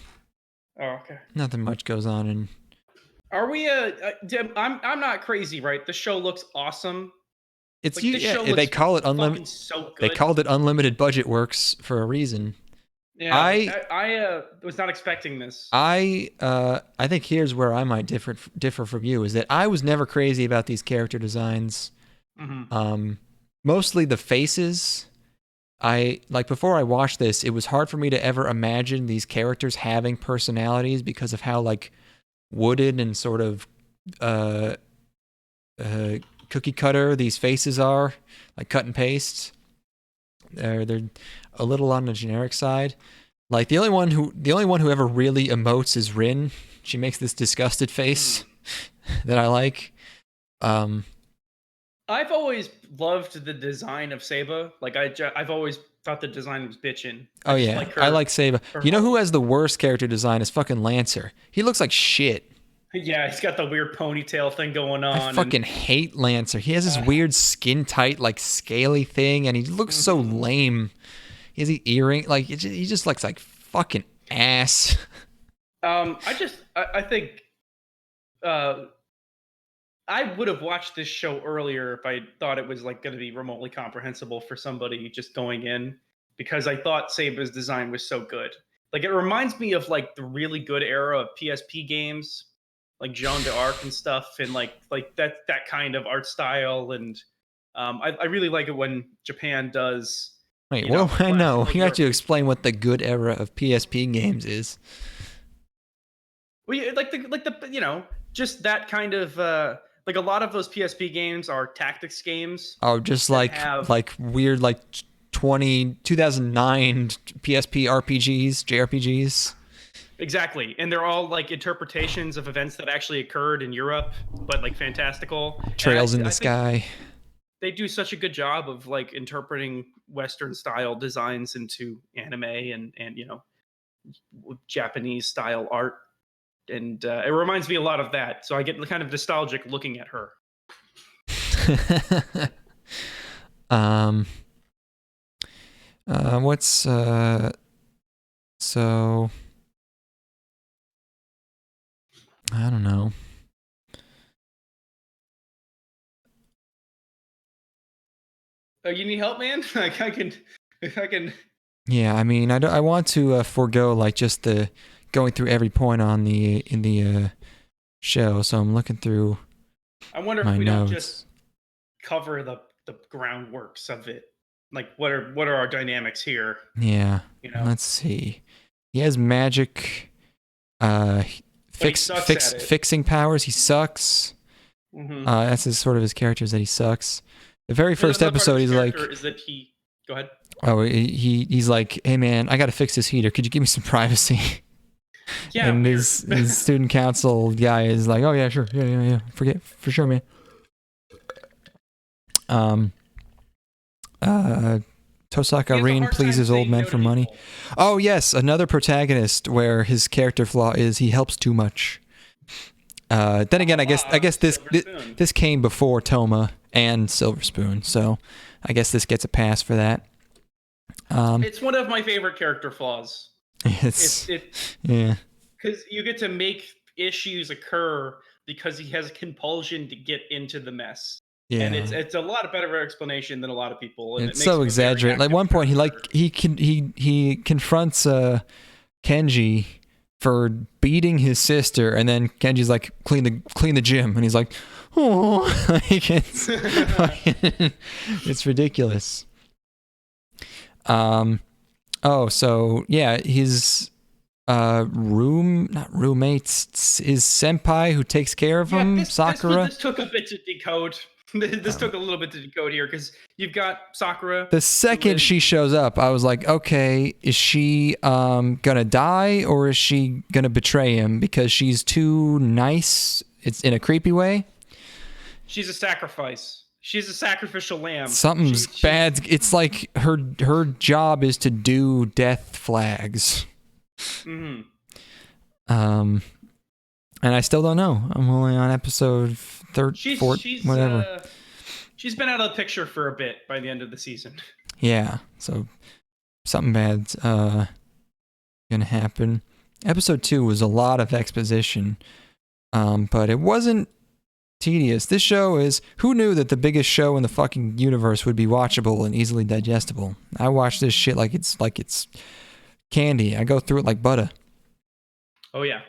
Oh, okay. Nothing much goes on, and. Are we? I'm not crazy, right? The show looks awesome. It's like, they call it unlimited. So they called it unlimited budget works for a reason. Yeah, I was not expecting this. I think here's where I might differ from you is that I was never crazy about these character designs. Mm-hmm. Mostly the faces. Before I watched this, it was hard for me to ever imagine these characters having personalities because of how like wooden and sort of cookie cutter these faces are, like cut and paste. They're a little on the generic side. Like the only one who ever really emotes is Rin. She makes this disgusted face that I like. I've always loved the design of Saba. Like I've always thought the design was bitchin'. Oh yeah, I like Saba. You know who has the worst character design is fucking Lancer. He looks like shit. Yeah, he's got the weird ponytail thing going on. I fucking hate Lancer. He has this weird skin tight, like scaly thing, and he looks so lame. He has the earring, like he just looks like fucking ass. I think I would have watched this show earlier if I thought it was like going to be remotely comprehensible for somebody just going in, because I thought Saba's design was so good. Like it reminds me of like the really good era of PSP games, like Joan d'Arc and stuff, and like that kind of art style. And I really like it when Japan does. Wait, well, I know you have to explain what the good era of PSP games is. Well, yeah, like the just that kind of like a lot of those PSP games are tactics games. Oh, just like weird like 2009 PSP RPGs, JRPGs. Exactly, and they're all like interpretations of events that actually occurred in Europe, but like fantastical. Trails in the sky. They do such a good job of like interpreting Western style designs into anime and Japanese style art, and it reminds me a lot of that. So I get kind of nostalgic looking at her. So I don't know. Oh, you need help, man? Like I can. Yeah, I mean, I want to forego like just the going through every point on the in the show, so I'm looking through I wonder my if we don't notes. just cover the groundworks of it. Like, what are our dynamics here? Yeah, You know, let's see. He has magic, uh, but he sucks at it. fixing powers. He sucks. Mm-hmm. That's his sort of his character is that he sucks. The very first episode, he's like, is that he? Go ahead. oh, he's like, hey man, I gotta fix this heater. Could you give me some privacy? Yeah, and weird. his student council guy is like, oh yeah, sure, yeah, for sure, man. Tosaka Rin pleases old men for money. Oh yes, another protagonist where his character flaw is he helps too much. Then again, I guess this came before Toma and Silver Spoon, so I guess this gets a pass for that. It's one of my favorite character flaws. Yeah. Because you get to make issues occur because he has a compulsion to get into the mess. Yeah. And it's a lot better explanation than a lot of people. And it's so exaggerated. Like one point, he confronts Kenji for beating his sister, and then Kenji's like, clean the gym, and he's like, oh, like it's ridiculous. Oh, so yeah, his not roommates, his senpai who takes care of him, Sakura. This took a bit to decode. This took a little bit to decode here because you've got Sakura. The second she shows up, I was like, okay, is she gonna die or is she gonna betray him because she's too nice? It's in a creepy way. She's a sacrifice. She's a sacrificial lamb. Something's bad. It's like her job is to do death flags. Mm-hmm. And I still don't know. I'm only on episode 13, whatever. She's been out of the picture for a bit by the end of the season. Yeah, so something bad's gonna happen. Episode 2 was a lot of exposition, but it wasn't tedious. This show is, who knew that the biggest show in the fucking universe would be watchable and easily digestible? I watch this shit like it's candy. I go through it like butter. Oh yeah.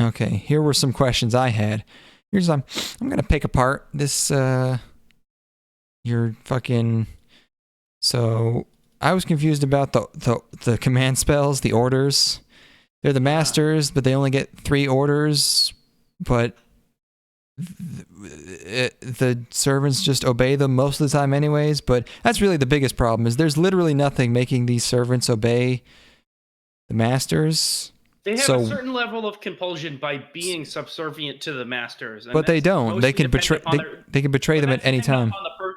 Okay, here were some questions I had. Here's I'm gonna pick apart this your fucking. So I was confused about the command spells, the orders. They're the masters, but they only get 3 orders. But the servants just obey them most of the time, anyways. But that's really the biggest problem. Is there's literally nothing making these servants obey the masters. They have a certain level of compulsion by being subservient to the masters, but they don't. They can betray. They can betray them at any time.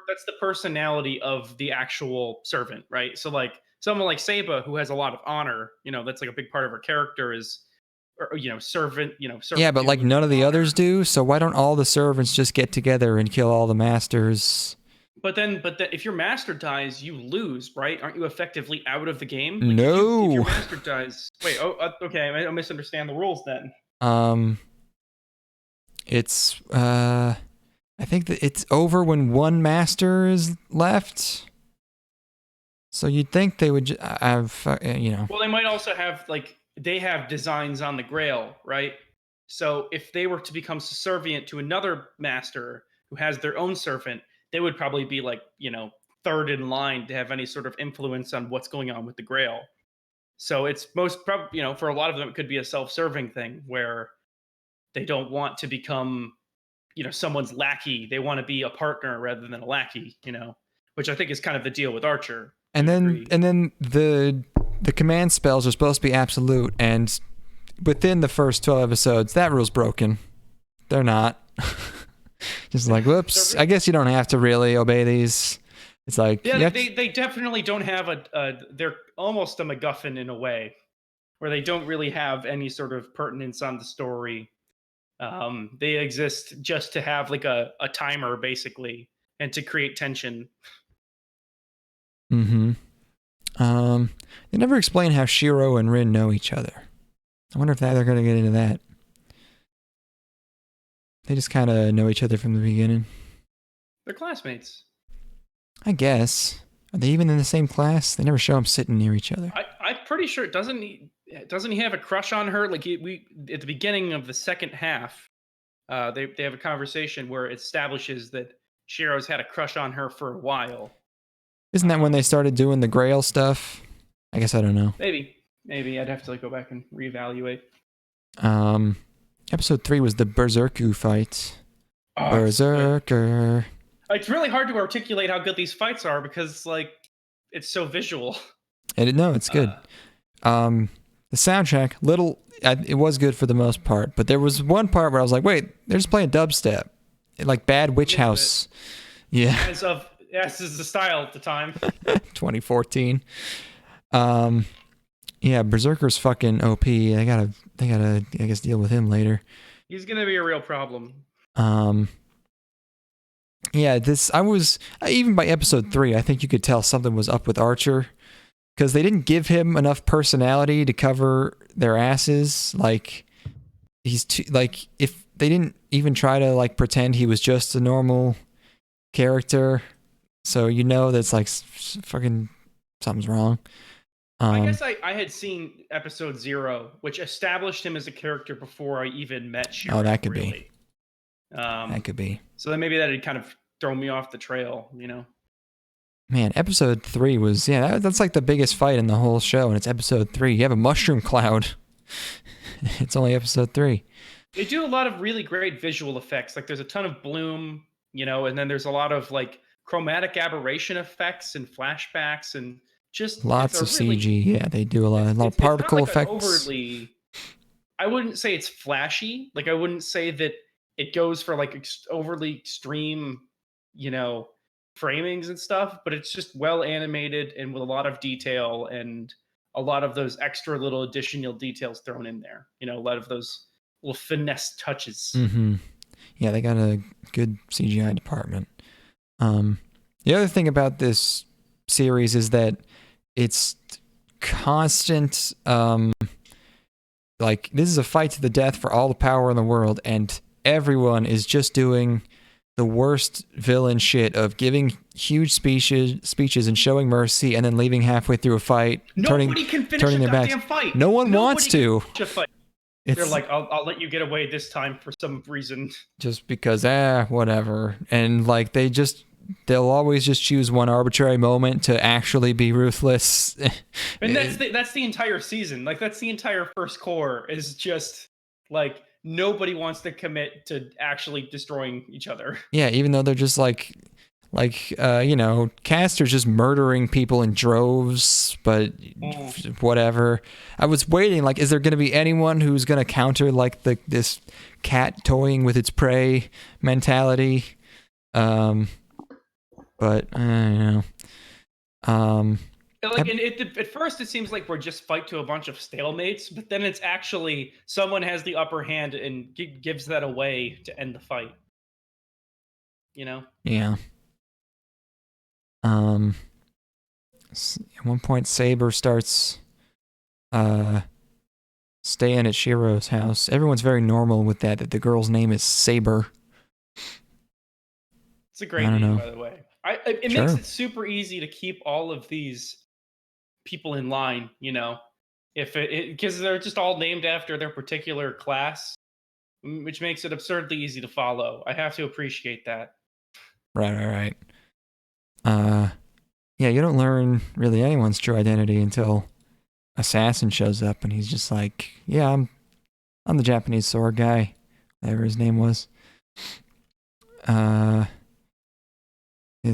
That's the personality of the actual servant, right? So, like someone like Saba, who has a lot of honor, that's like a big part of her character is, servant. Yeah, but like none of the others do. So why don't all the servants just get together and kill all the masters? But then, if your master dies, you lose, right? Aren't you effectively out of the game? Like no. If your master dies, wait. Okay. I misunderstand the rules then. It's I think that it's over when one master is left. So you'd think they would have, Well, they might also have they have designs on the Grail, right? So if they were to become subservient to another master who has their own servant, they would probably be third in line to have any sort of influence on what's going on with the Grail. So it's most probably, for a lot of them, it could be a self-serving thing where they don't want to become, someone's lackey. They want to be a partner rather than a lackey, which I think is kind of the deal with Archer. And then the command spells are supposed to be absolute, and within the first 12 episodes, that rule's broken. They're not. Just like, whoops, I guess you don't have to really obey these. It's like, yeah, they definitely don't have they're almost a MacGuffin in a way, where they don't really have any sort of pertinence on the story. They exist just to have like a timer, basically, and to create tension. Mm-hmm. They never explain how Shiro and Rin know each other. I wonder if they're going to get into that. They just kind of know each other from the beginning. They're classmates. I guess. Are they even in the same class? They never show them sitting near each other. I'm pretty sure doesn't he have a crush on her? Like we at the beginning of the second half, they have a conversation where it establishes that Shiro's had a crush on her for a while. Isn't that when they started doing the Grail stuff? I guess I don't know. Maybe I'd have to like go back and reevaluate. Episode 3 was the Berserku fight. Oh, Berserker. It's really hard to articulate how good these fights are because like it's so visual. No, it's good. The soundtrack, it was good for the most part, but there was one part where I was like, wait, they're just playing dubstep, like Bad Witch House. Yeah. As is the style at the time. 2014. Yeah, Berserker's fucking OP. They gotta, I guess, deal with him later. He's gonna be a real problem. Yeah, I was, even by episode 3, I think you could tell something was up with Archer, because they didn't give him enough personality to cover their asses. Like, he's too, like, if they didn't even try to, like, pretend he was just a normal character, so you know that's, like, fucking something's wrong. I guess I had seen episode 0, which established him as a character before I even met Shiro. Oh, that could really. be. That could be. So then maybe that had kind of thrown me off the trail, you know? Man, episode 3 was, that's like the biggest fight in the whole show, and it's episode 3. You have a mushroom cloud. It's only episode 3. They do a lot of really great visual effects. Like there's a ton of bloom, you know, and then there's a lot of like chromatic aberration effects and flashbacks and just lots of CG. Yeah, they do a lot of particle effects. I wouldn't say it's flashy. Like I wouldn't say that it goes for like overly extreme, you know, framings and stuff, but it's just well animated and with a lot of detail and a lot of those extra little additional details thrown in there. You know, a lot of those little finesse touches. Mm-hmm. Yeah, they got a good CGI department. The other thing about this series is that it's constant, like, this is a fight to the death for all the power in the world, and everyone is just doing the worst villain shit of giving huge speeches and showing mercy and then leaving halfway through a fight, turning their backs. Fight. No one wants to. They're like, I'll let you get away this time for some reason. Just because, whatever. And like they'll always just choose one arbitrary moment to actually be ruthless. And that's the entire season. Like that's the entire first core is just like nobody wants to commit to actually destroying each other. Yeah, even though they're just like you know, Castor's just murdering people in droves, but whatever. I was waiting, like, is there going to be anyone who's going to counter like this cat toying with its prey mentality? But I don't know. Like at first it seems like we're just fight to a bunch of stalemates, but then it's actually someone has the upper hand and gives that away to end the fight. You know? Yeah. At one point, Saber starts staying at Shiro's house. Everyone's very normal with that the girl's name is Saber. It's a great name, by the way. It makes it super easy to keep all of these people in line, you know, because they're just all named after their particular class, which makes it absurdly easy to follow. I have to appreciate that. Right. Yeah, you don't learn really anyone's true identity until Assassin shows up, and he's just like, yeah, I'm the Japanese sword guy, whatever his name was. Let's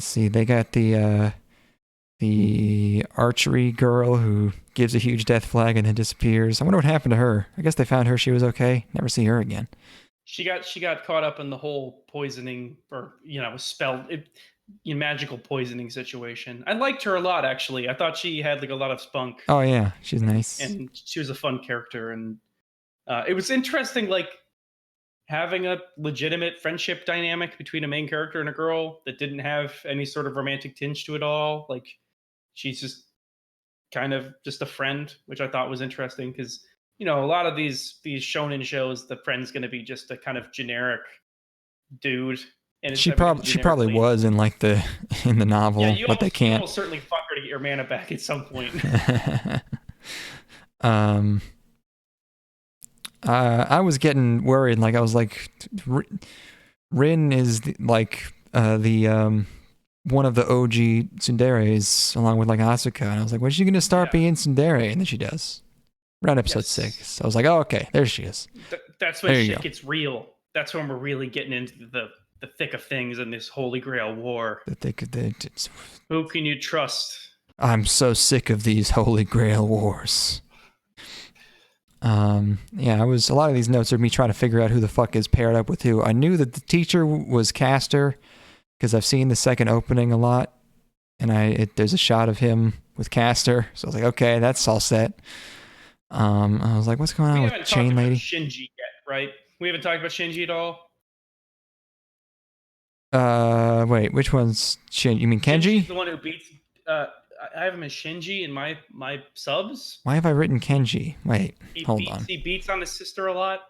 see, they got the archery girl who gives a huge death flag and then disappears. I wonder what happened to her. I guess they found her, she was okay. Never see her again. She got caught up in the whole poisoning, or magical poisoning situation. I liked her a lot, actually. I thought she had like a lot of spunk. Oh yeah, she's nice, and she was a fun character, and it was interesting, like having a legitimate friendship dynamic between a main character and a girl that didn't have any sort of romantic tinge to it all. Like she's just kind of just a friend, which I thought was interesting because, you know, a lot of these shonen shows, the friend's going to be just a kind of generic dude, And She everything's probably generically- was in like in the novel, Yeah, you but they almost, you can't. almost certainly fuck her to get your mana back at some point. I was getting worried. Like I was like, Rin is the one of the OG tsunderes, along with like Asuka, and I was like, when's she gonna start being tsundere? And then she does. Around episode 6. I was like, oh, okay, there she is. That's when There you shit go. gets real. That's when we're really getting into the thick of things in this Holy Grail war. That they could. Who can you trust? I'm so sick of these Holy Grail wars. Yeah, a lot of these notes are me trying to figure out who the fuck is paired up with who. I knew that the teacher was Castor because I've seen the second opening a lot, and there's a shot of him with Castor, so I was like, okay, that's all set. I was like, what's going on with Chain Lady? Shinji yet, right? We haven't talked about Shinji at all. Wait, which one's Shinji? You mean Shinji's Kenji? the one who beats. I have him as Shinji in my subs. Why have I written Kenji? Wait, hold on. He beats on his sister a lot.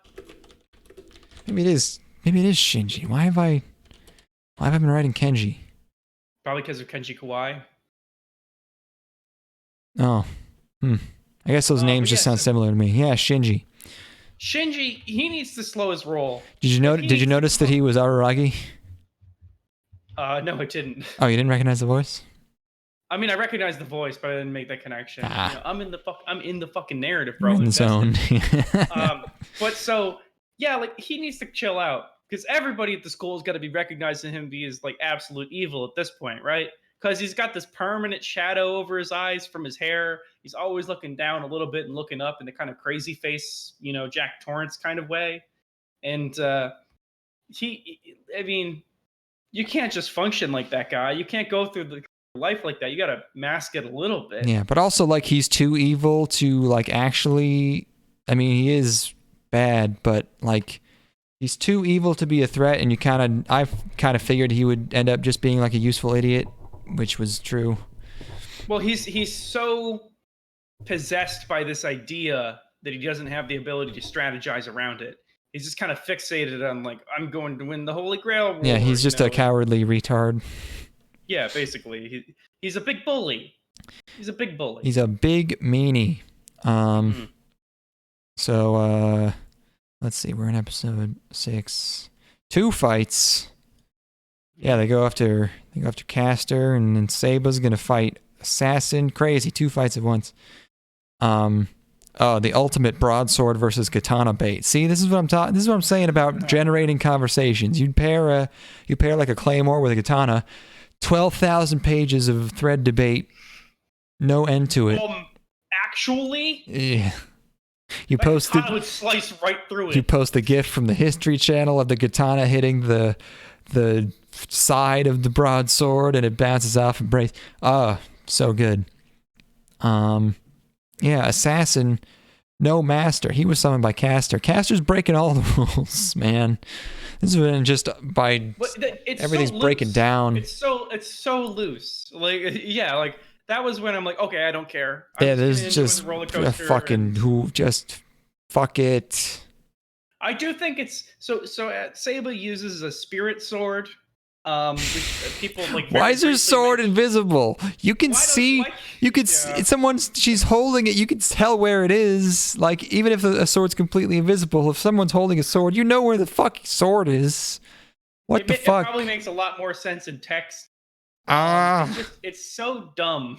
Maybe it is Shinji. Why have I been writing Kenji? Probably because of Kenji Kawai. Oh, I guess those names just sound similar to me. Yeah, Shinji. Shinji, he needs to slow his roll. Did you notice that he was Araragi? No, I didn't. Oh, you didn't recognize the voice? I mean, I recognize the voice, but I didn't make that connection. Ah. You know, I'm in the fucking narrative, bro. You're in the zone. But so yeah, like he needs to chill out because everybody at the school's got to be recognizing him be as like absolute evil at this point, right? Because he's got this permanent shadow over his eyes from his hair. He's always looking down a little bit and looking up in the kind of crazy face, you know, Jack Torrance kind of way. And I mean, you can't just function like that guy. You can't go through the life like that. You got to mask it a little bit. Yeah, but also like he's too evil to like actually. I mean, he is bad, but like he's too evil to be a threat. And I kind of figured he would end up just being like a useful idiot, which was true. Well, he's so possessed by this idea that he doesn't have the ability to strategize around it. He's just kind of fixated on like, I'm going to win the Holy Grail war. Yeah, he's just a cowardly retard. Yeah, basically, he's a big bully. He's a big bully. He's a big meanie. So let's see. We're in episode 6. 2 fights. Yeah, they go after Castor, and then Saba's gonna fight Assassin. Crazy, 2 fights at once. The ultimate broadsword versus katana bait. See, this is what I'm talking. This is what I'm saying about generating conversations. You pair like a claymore with a katana. 12,000 pages of thread debate. No end to it. Actually, yeah. You post katana would slice right through it. You post the GIF from the History Channel of the katana hitting the side of the broadsword, and it bounces off and breaks. Oh, so good. Yeah, Assassin, no master. He was summoned by Castor. Castor's breaking all the rules, man. This has been just by everything's so breaking down. It's so loose. Like yeah, like that was when I'm like, okay, I don't care. Yeah, there's just a fucking fuck it. I do think it's so. Saba uses a spirit sword. Which people like. Why is her sword invisible? You can see. She's holding it. You can tell where it is. Like even if a sword's completely invisible, if someone's holding a sword, you know where the fucking sword is. What the fuck? It probably makes a lot more sense in text. It's so dumb.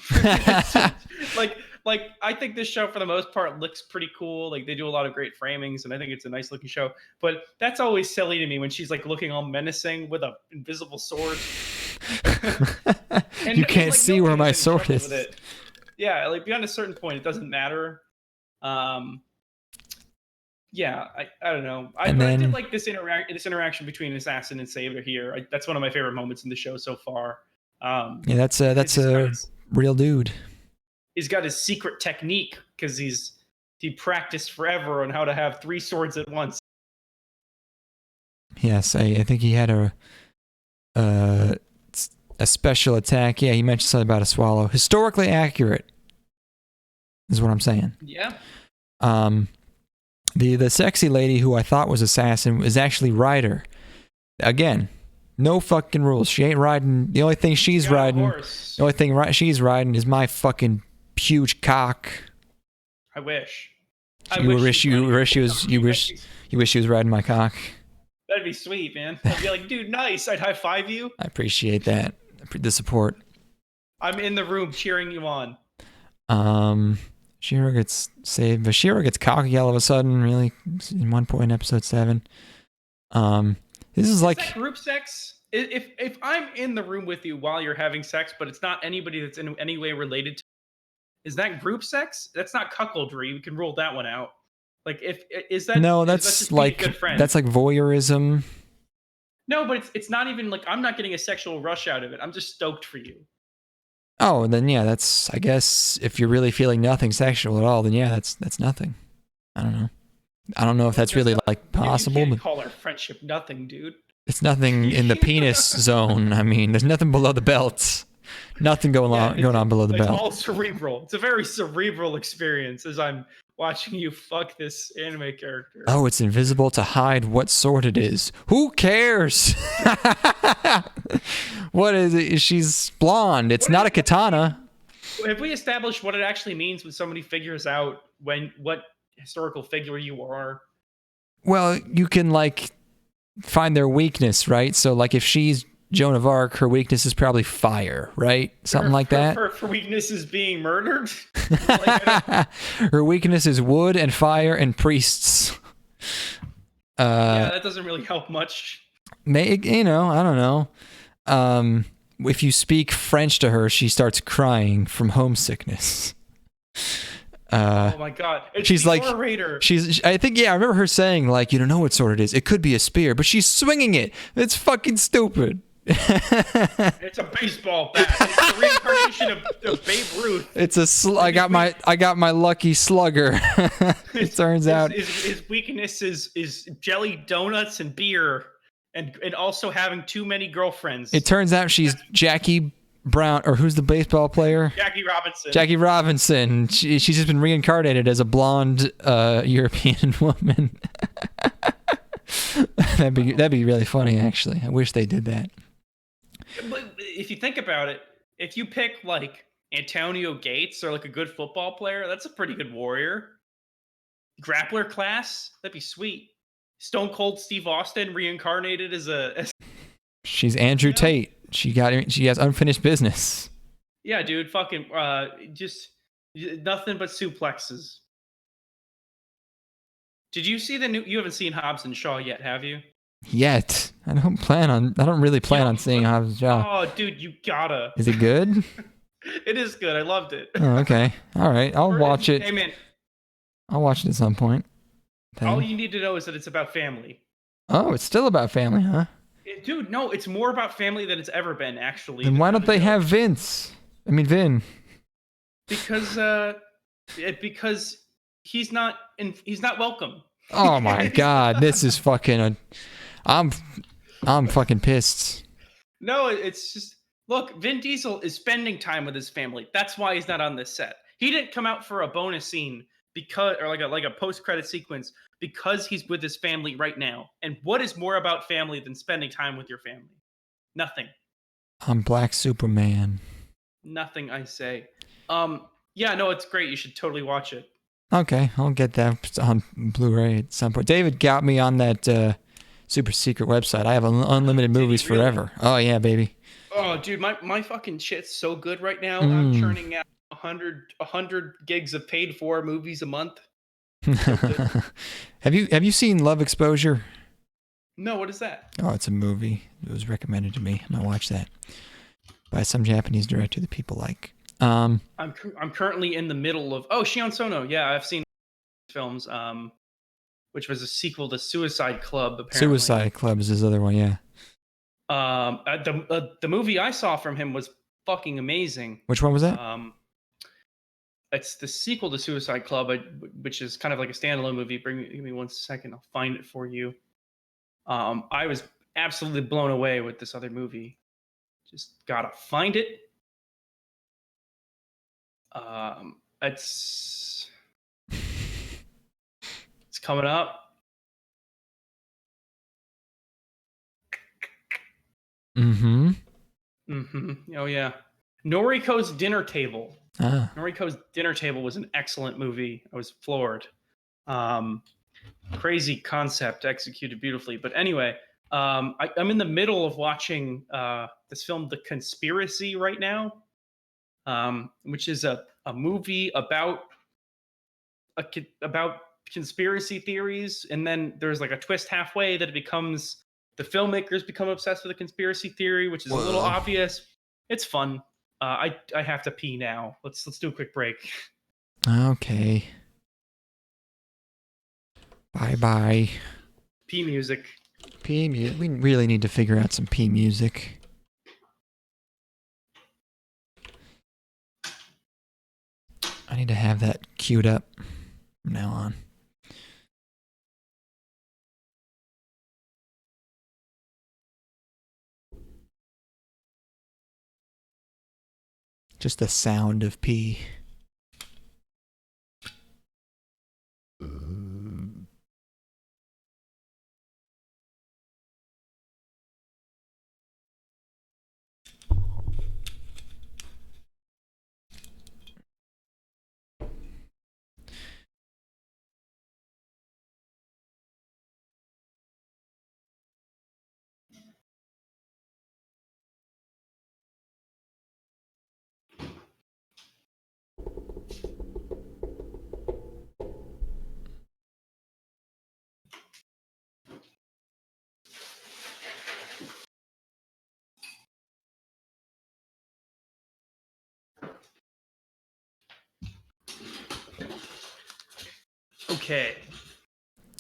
Like I think this show for the most part looks pretty cool. Like they do a lot of great framings, and I think it's a nice looking show. But that's always silly to me when she's like looking all menacing with an invisible sword. You can't see where my sword is. Yeah, like beyond a certain point, it doesn't matter. Yeah, I don't know. I did like this interaction between Assassin and Saber here. That's one of my favorite moments in the show so far. Yeah, that's a real dude. He's got his secret technique because he practiced forever on how to have 3 swords at once. Yes, I think he had a special attack. Yeah, he mentioned something about a swallow. Historically accurate is what I'm saying. Yeah. The sexy lady who I thought was Assassin is actually Ryder. Again, No fucking rules. She ain't riding. The only thing she's Got a riding, horse. the only thing she's riding is my fucking huge cock. I wish. You wish she was riding my cock. That'd be sweet, man. I'd be like, dude, nice. I'd high five you. I appreciate that. The support. I'm in the room cheering you on. Shiro gets saved, but Shiro gets cocky all of a sudden, really, in one point in episode 7. This is like that group sex. If I'm in the room with you while you're having sex, but it's not anybody that's in any way related to, is that group sex? That's not cuckoldry. We can rule that one out. Like, is that no, is that's just being a like good friend? that's like voyeurism. No, but it's not even like I'm not getting a sexual rush out of it. I'm just stoked for you. Oh, then yeah, that's, I guess, if you're really feeling nothing sexual at all, then yeah, that's nothing. I don't know if that's really like possible, You can't but call our friendship nothing, dude. it's nothing in the penis zone. I mean, there's nothing below the belt. Nothing going on below the It's belt. all cerebral. It's a very cerebral experience as I'm watching you fuck this anime character. Oh, it's invisible to hide what sort it is. Who cares? What is it? She's blonde. It's not a katana. Have we established what it actually means when somebody figures out what historical figure you are? Well, you can like find their weakness, right? So like if she's Joan of Arc, her weakness is probably fire, right? Something like that. Her weakness is being murdered? Her weakness is wood and fire and priests. Yeah, that doesn't really help much. I don't know. If you speak French to her, she starts crying from homesickness. Oh my god. She's like, orator. I think, I remember her saying, like, you don't know what sort it is. It could be a spear, but she's swinging it. It's fucking stupid. It's a baseball bat. It's the reincarnation of Babe Ruth. It's I got my lucky slugger. It turns out his weakness is jelly donuts and beer, and also having too many girlfriends. It turns out she's Jackie Brown, or who's the baseball player? Jackie Robinson. Jackie Robinson. She's just been reincarnated as a blonde European woman. That'd be really funny, actually. I wish they did that. But if you think about it, if you pick like Antonio Gates or like a good football player, that's a pretty good warrior. Grappler class, that'd be sweet. Stone Cold Steve Austin reincarnated as She's Andrew Tate. She has unfinished business. Yeah, dude, fucking just nothing but suplexes. Did you see you haven't seen Hobbs and Shaw yet, have you? Yet. I don't really plan on seeing Hobbs and Shaw. Oh, dude, you gotta. Is it good? It is good. I loved it. Oh, okay. All right. I'll watch it. Hey, man. I'll watch it at some point. All you need to know is that it's about family. Oh, it's still about family, huh? Dude, no, it's more about family than it's ever been, actually. Then why don't they have Vin? Because he's not welcome. Oh my god, this is fucking I'm fucking pissed. No, it's just, look, Vin Diesel is spending time with his family. That's why he's not on this set. He didn't come out for a bonus scene or like a post-credit sequence because he's with his family right now. And what is more about family than spending time with your family? Nothing. I'm Black Superman. Nothing, I say. Yeah, no, it's great. You should totally watch it. Okay, I'll get that on Blu-ray at some point. David got me on that super secret website. I have unlimited movies forever. Oh yeah, baby. Oh, dude, my fucking shit's so good right now. I'm churning out 100 gigs of paid for movies a month. Have you seen Love Exposure? No, what is that? Oh, it's a movie. It was recommended to me. I'm gonna watch that by some Japanese director that people like. I'm currently in the middle of Shion Sono. Yeah, I've seen films. Which was a sequel to Suicide Club. Apparently. Suicide Club is his other one. Yeah. The movie I saw from him was fucking amazing. Which one was that? It's the sequel to Suicide Club, which is kind of like a standalone movie. Give me 1 second. I'll find it for you. I was absolutely blown away with this other movie. Just gotta find it. It's coming up. Mm-hmm. Oh yeah. Noriko's Dinner Table. Ah. Noriko's Dinner Table was an excellent movie. I was floored. Crazy concept, executed beautifully. But anyway, I'm in the middle of watching this film, The Conspiracy, right now, which is a movie about about conspiracy theories, and then there's like a twist halfway that it becomes the filmmakers become obsessed with a conspiracy theory, which is a little Whoa. obvious. It's fun. I have to pee now. Let's do a quick break. Okay. Bye-bye. Pee music. P music. We really need to figure out some P music. I need to have that queued up from now on. Just the sound of P. Okay.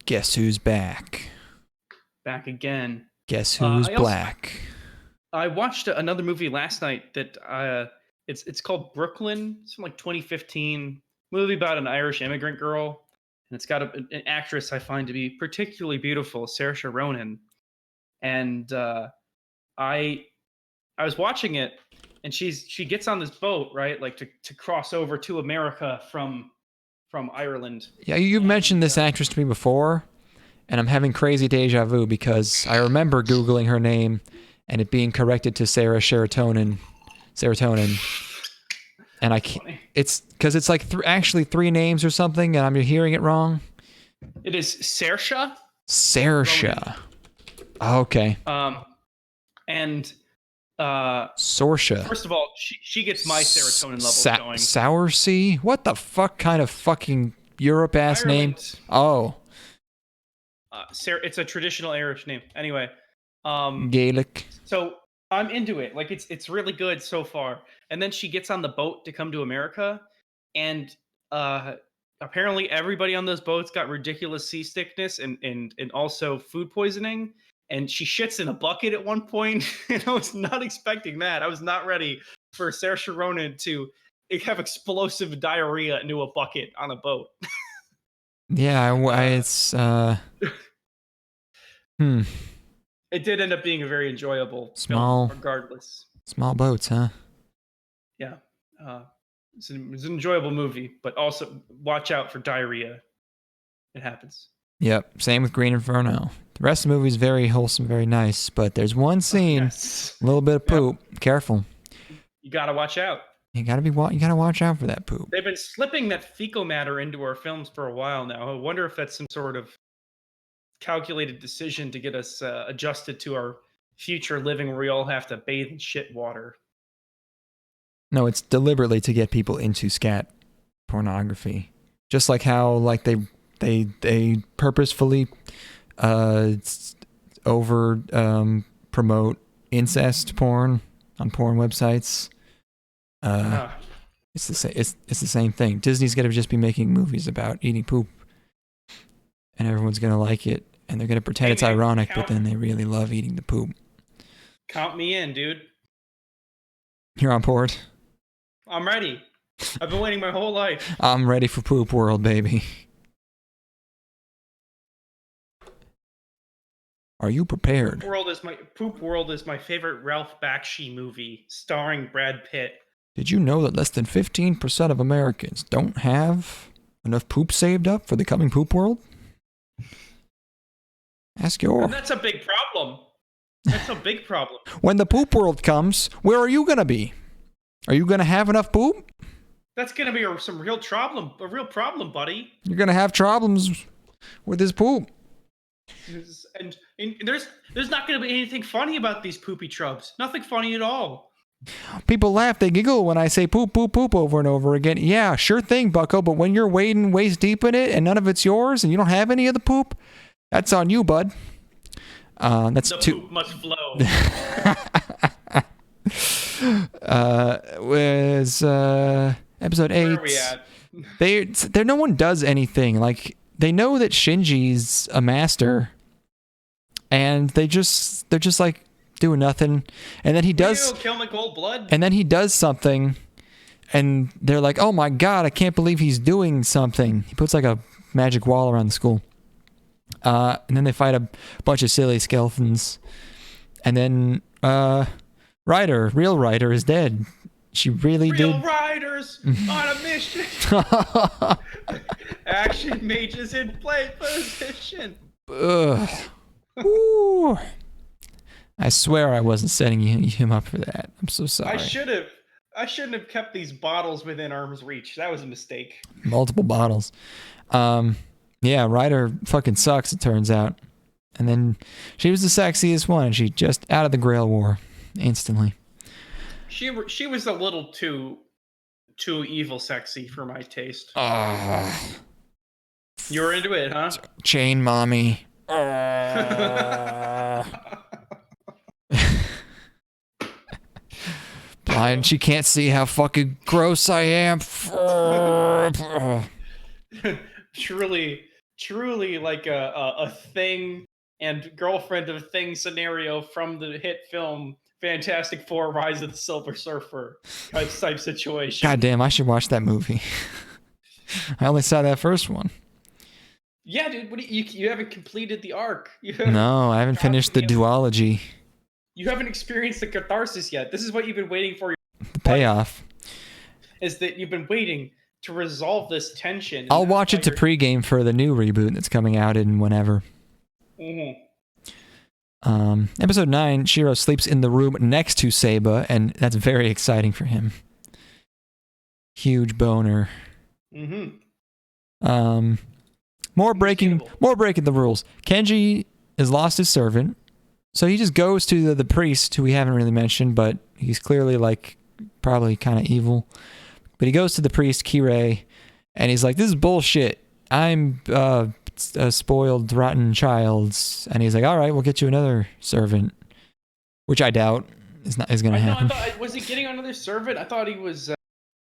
Guess who's back? Back again. Guess who's black? I watched another movie last night that it's called Brooklyn. It's from like 2015. Movie about an Irish immigrant girl, and it's got an actress I find to be particularly beautiful, Saoirse Ronan. And I was watching it, and she gets on this boat, right, like to cross over to America from Ireland. Yeah, you've mentioned this actress to me before, and I'm having crazy deja vu because I remember Googling her name and it being corrected to Sarah Serotonin, and I can't. It's because it's like actually three names or something, and I'm hearing it wrong. It is Saoirse. Saoirse. Okay. And Saoirse. first of all, she gets my serotonin levels going. Soursey? What the fuck kind of fucking Europe ass name? Oh. It's a traditional Irish name. Anyway, Gaelic. So I'm into it. Like it's really good so far. And then she gets on the boat to come to America, and apparently everybody on those boats got ridiculous seasickness and also food poisoning. And she shits in a bucket at one point, and I was not expecting that. I was not ready for Saoirse Ronan to have explosive diarrhea into a bucket on a boat. Yeah, it's It did end up being a very enjoyable film, regardless. Small boats, huh? Yeah. It's an enjoyable movie, but also watch out for diarrhea. It happens. Yep, same with Green Inferno. The rest of the movie is very wholesome, very nice, but there's one scene, a little bit of poop. Yep. Careful. You gotta watch out. You gotta watch out for that poop. They've been slipping that fecal matter into our films for a while now. I wonder if that's some sort of calculated decision to get us adjusted to our future living where we all have to bathe in shit water. No, it's deliberately to get people into scat pornography. Just like how like they purposefully over promote incest porn on porn websites. It's the same thing. Disney's gonna just be making movies about eating poop, and everyone's gonna like it, and they're gonna pretend it's ironic, but then they really love eating the poop. Count me in, dude. You're on board. I'm ready. I've been waiting my whole life. I'm ready for Poop World, baby. Are you prepared? Poop World is my favorite Ralph Bakshi movie, starring Brad Pitt. Did you know that less than 15% of Americans don't have enough poop saved up for the coming Poop World? Ask your... And that's a big problem. That's a big problem. When the poop world comes, where are you gonna be? Are you gonna have enough poop? That's gonna be some real problem, buddy. You're gonna have problems with this poop. And there's not gonna be anything funny about these poopy trubs. Nothing funny at all. People laugh, they giggle when I say poop, poop, poop over and over again. Yeah, sure thing, bucko, but when you're wading waist deep in it and none of it's yours and you don't have any of the poop, that's on you, bud. That's the too. poop must flow. Was episode 8. Where are we at? There, no one does anything. Like, they know that Shinji's a master, and they're just like doing nothing. And then he does. Kill my cold blood. And then he does something, and they're like, "Oh my god, I can't believe he's doing something." He puts like a magic wall around the school. And then they fight a bunch of silly skeletons, and then real Ryder is dead. She really did. Real riders on a mission. Action mages in play position. Ugh. Ooh. I swear I wasn't setting him up for that. I'm so sorry. I shouldn't have kept these bottles within arm's reach. That was a mistake. Multiple bottles. Yeah, Ryder fucking sucks, it turns out. And then she was the sexiest one. She just out of the Grail War instantly. She was a little too evil sexy for my taste. You were into it, huh? Chain mommy. Blind, she can't see how fucking gross I am. truly like a thing and girlfriend of thing scenario from the hit film Fantastic Four: Rise of the Silver Surfer type situation. God damn, I should watch that movie. I only saw that first one. Yeah, dude, you haven't completed the arc. No, I haven't finished the duology. You haven't experienced the catharsis yet. This is what you've been waiting for. The payoff is that you've been waiting to resolve this tension. I'll watch it to pregame for the new reboot that's coming out in whenever. Mm-hmm. Episode 9, Shiro sleeps in the room next to Seiba, and that's very exciting for him. Huge boner. Mm-hmm. More breaking the rules. Kenji has lost his servant, so he just goes to the priest, who we haven't really mentioned, but he's clearly like probably kind of evil. But he goes to the priest, Kirei, and he's like, "This is bullshit. I'm a spoiled, rotten child." And he's like, "All right, we'll get you another servant," which I doubt is going to happen. Was he getting another servant? I thought he was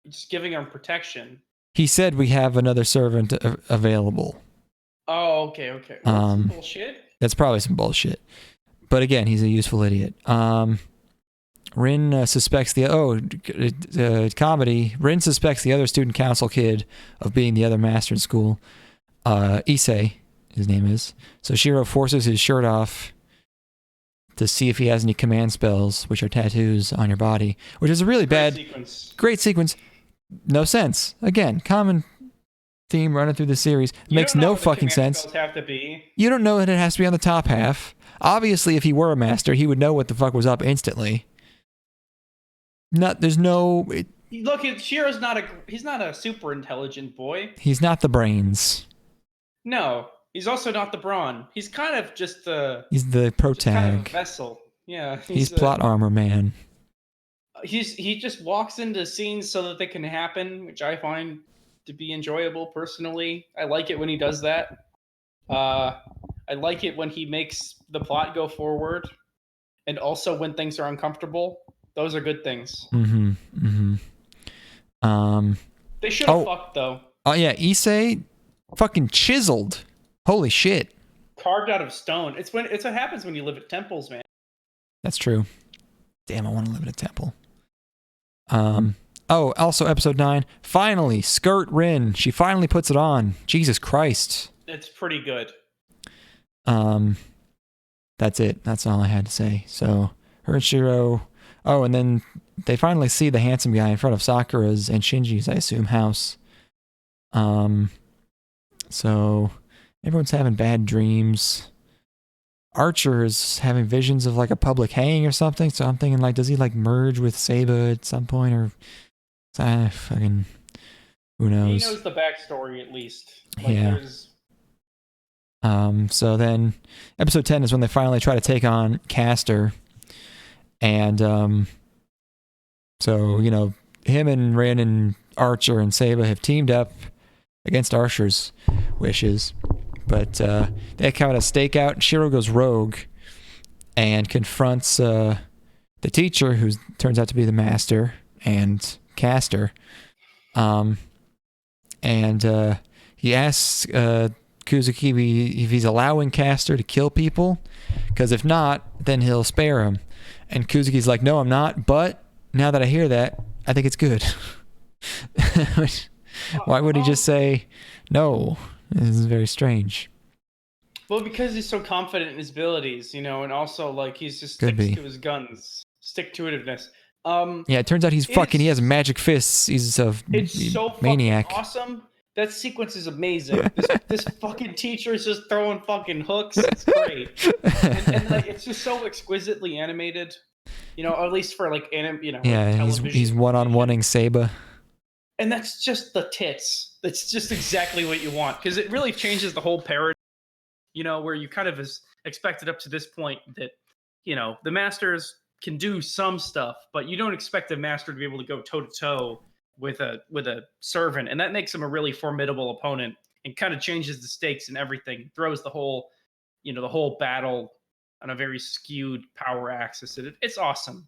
just giving him protection. He said we have another servant available. Oh, okay. Some bullshit. That's probably some bullshit. But again, he's a useful idiot. Rin suspects comedy. Rin suspects the other student council kid of being the other master in school. Issei, his name is. So Shiro forces his shirt off to see if he has any command spells, which are tattoos on your body, which is a really great sequence. No sense. Again, common theme running through the series. Makes no fucking sense. Have to be. You don't know that it has to be on the top half. Obviously, if he were a master, he would know what the fuck was up instantly. Look, Shiro's he's not a super intelligent boy. He's not the brains. No, he's also not the brawn. He's kind of just he's the protag. Kind of a vessel. Yeah. He's plot armor man. He just walks into scenes so that they can happen, which I find to be enjoyable personally. I like it when he does that. I like it when he makes the plot go forward, and also when things are uncomfortable. Those are good things. Mm-hmm. They should have fucked though. Oh yeah, Issei, fucking chiseled. Holy shit. Carved out of stone. It's what happens when you live at temples, man. That's true. Damn, I want to live at a temple. Also episode 9. Finally, Skirt Rin. She finally puts it on. Jesus Christ. It's pretty good. That's it. That's all I had to say. So, her and Shiro. Oh, and then they finally see the handsome guy in front of Sakura's and Shinji's, I assume, house. So everyone's having bad dreams. Archer is having visions of like a public hanging or something. So I'm thinking like, does he like merge with Saba at some point, or fucking who knows? He knows the backstory at least. Like, Yeah. So then episode 10 is when they finally try to take on Castor. And so, you know, him and Rin and Archer and Saba have teamed up against Archer's wishes. But they come at a stakeout, and Shiro goes rogue and confronts the teacher, who turns out to be the master, and Castor. And he asks Kuzuki if he's allowing Castor to kill people, because if not, then he'll spare him. And Kuzuki's like, no, I'm not, but now that I hear that, I think it's good. Why would he just say no? This is very strange. Well, because he's so confident in his abilities, you know, and also like he's just Could sticks be. to his guns, stick-to-itiveness. Yeah, it turns out he's fucking. He has magic fists. He's a It's so maniac. fucking awesome. That sequence is amazing. This fucking teacher is just throwing fucking hooks. It's great, and like it's just so exquisitely animated. You know, or at least for like Yeah, like he's television. one-on-oneing Saba. And that's just the tits. That's just exactly what you want, because it really changes the whole paradigm. You know, where you kind of expected up to this point that, you know, the masters can do some stuff, but you don't expect a master to be able to go toe to toe with a servant, and that makes him a really formidable opponent and kind of changes the stakes and everything. Throws the whole, you know, the whole battle on a very skewed power axis. It's awesome.